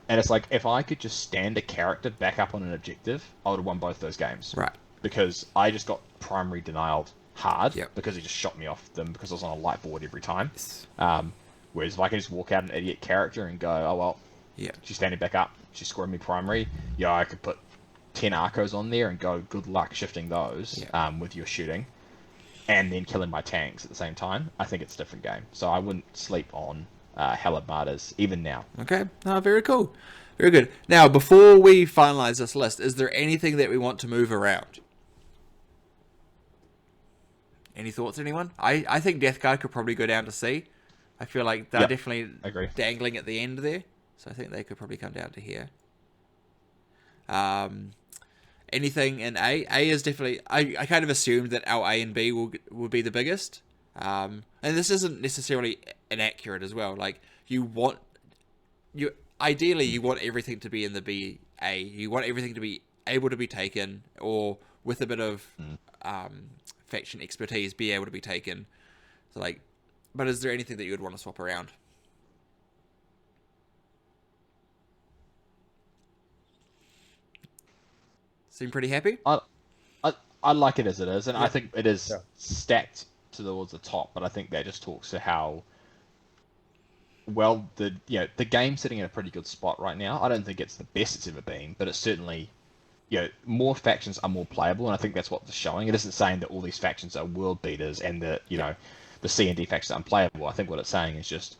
it's like, if I could just stand a character back up on an objective, I would have won both those games. Because I just got primary denialed hard, because he just shot me off them because I was on a light board every time. Whereas if I can just walk out an idiot character and go, oh well, she's standing back up, she's scoring me primary, I could put 10 Arcos on there and go, good luck shifting those with your shooting. and then killing my tanks at the same time, I think it's a different game. So I wouldn't sleep on Hallowed Martyrs, even now. Okay, very cool. Very good. Now, before we finalize this list, is there anything that we want to move around? Any thoughts, anyone? I think Death Guard could probably go down to C. I feel like they're definitely dangling at the end there. So I think they could probably come down to here. Anything in A? A is definitely... I kind of assumed that our A and B will be the biggest. And this isn't necessarily inaccurate as well. Like, ideally, you want everything to be in the B, A. You want everything to be able to be taken, or with a bit of faction expertise, be able to be taken. So, like, but is there anything that you would want to swap around? Seem pretty happy? I like it as it is, and I think it is stacked towards the top. But I think that just talks to how well the game's sitting in a pretty good spot right now. I don't think it's the best it's ever been, but it's certainly more factions are more playable, and I think that's what it's showing. It isn't saying that all these factions are world beaters and that the C and D factions are unplayable. I think what it's saying is just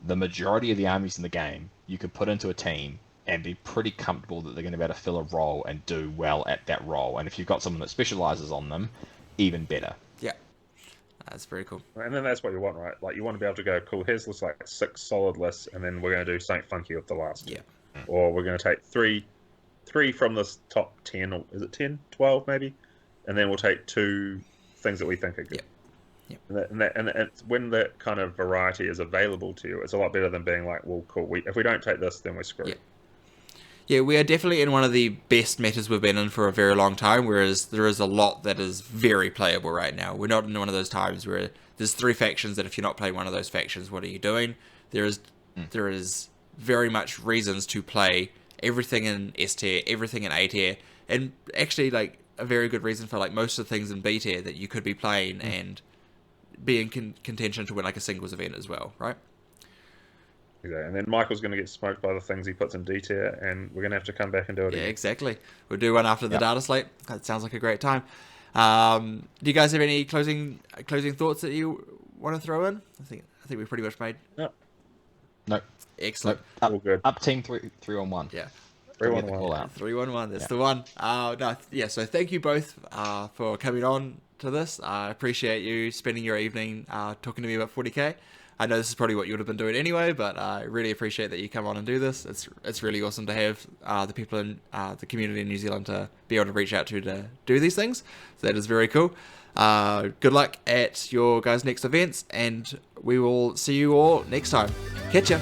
the majority of the armies in the game you could put into a team and be pretty comfortable that they're going to be able to fill a role and do well at that role. And if you've got someone that specializes on them, even better. Yeah, that's very cool. And then that's what you want, right? Like, you want to be able to go, cool, here's looks like 6 solid lists, and then we're going to do something funky with the last. Yeah. Or we're going to take three from this top 10, or is it 10, 12 maybe? And then we'll take 2 things that we think are good. Yeah. Yep. And it's when that kind of variety is available to you, it's a lot better than being like, well, cool, if we don't take this, then we're screwed. Yeah. Yeah, we are definitely in one of the best metas we've been in for a very long time, whereas there is a lot that is very playable right now. We're not in one of those times where there's 3 factions that if you're not playing one of those factions, what are you doing? There is very much reasons to play everything in S tier, everything in A tier, and actually like a very good reason for like most of the things in B tier that you could be playing and be in contention to win like a singles event as well, right? Exactly. And then Michael's going to get smoked by the things he puts in D tier, and we're going to have to come back and do it again. Yeah, exactly. We'll do one after the data slate. That sounds like a great time. Do you guys have any closing thoughts that you want to throw in? I think we pretty much made. No. Excellent. All good. Up team 3-on-1. Yeah. 3-1-1. 3-1-1. That's the one. So thank you both for coming on to this. I appreciate you spending your evening talking to me about 40k. I know this is probably what you would have been doing anyway, but I really appreciate that you come on and do this. It's really awesome to have the people in the community in New Zealand to be able to reach out to do these things. So that is very cool. Good luck at your guys' next events, and we will see you all next time. Catch ya!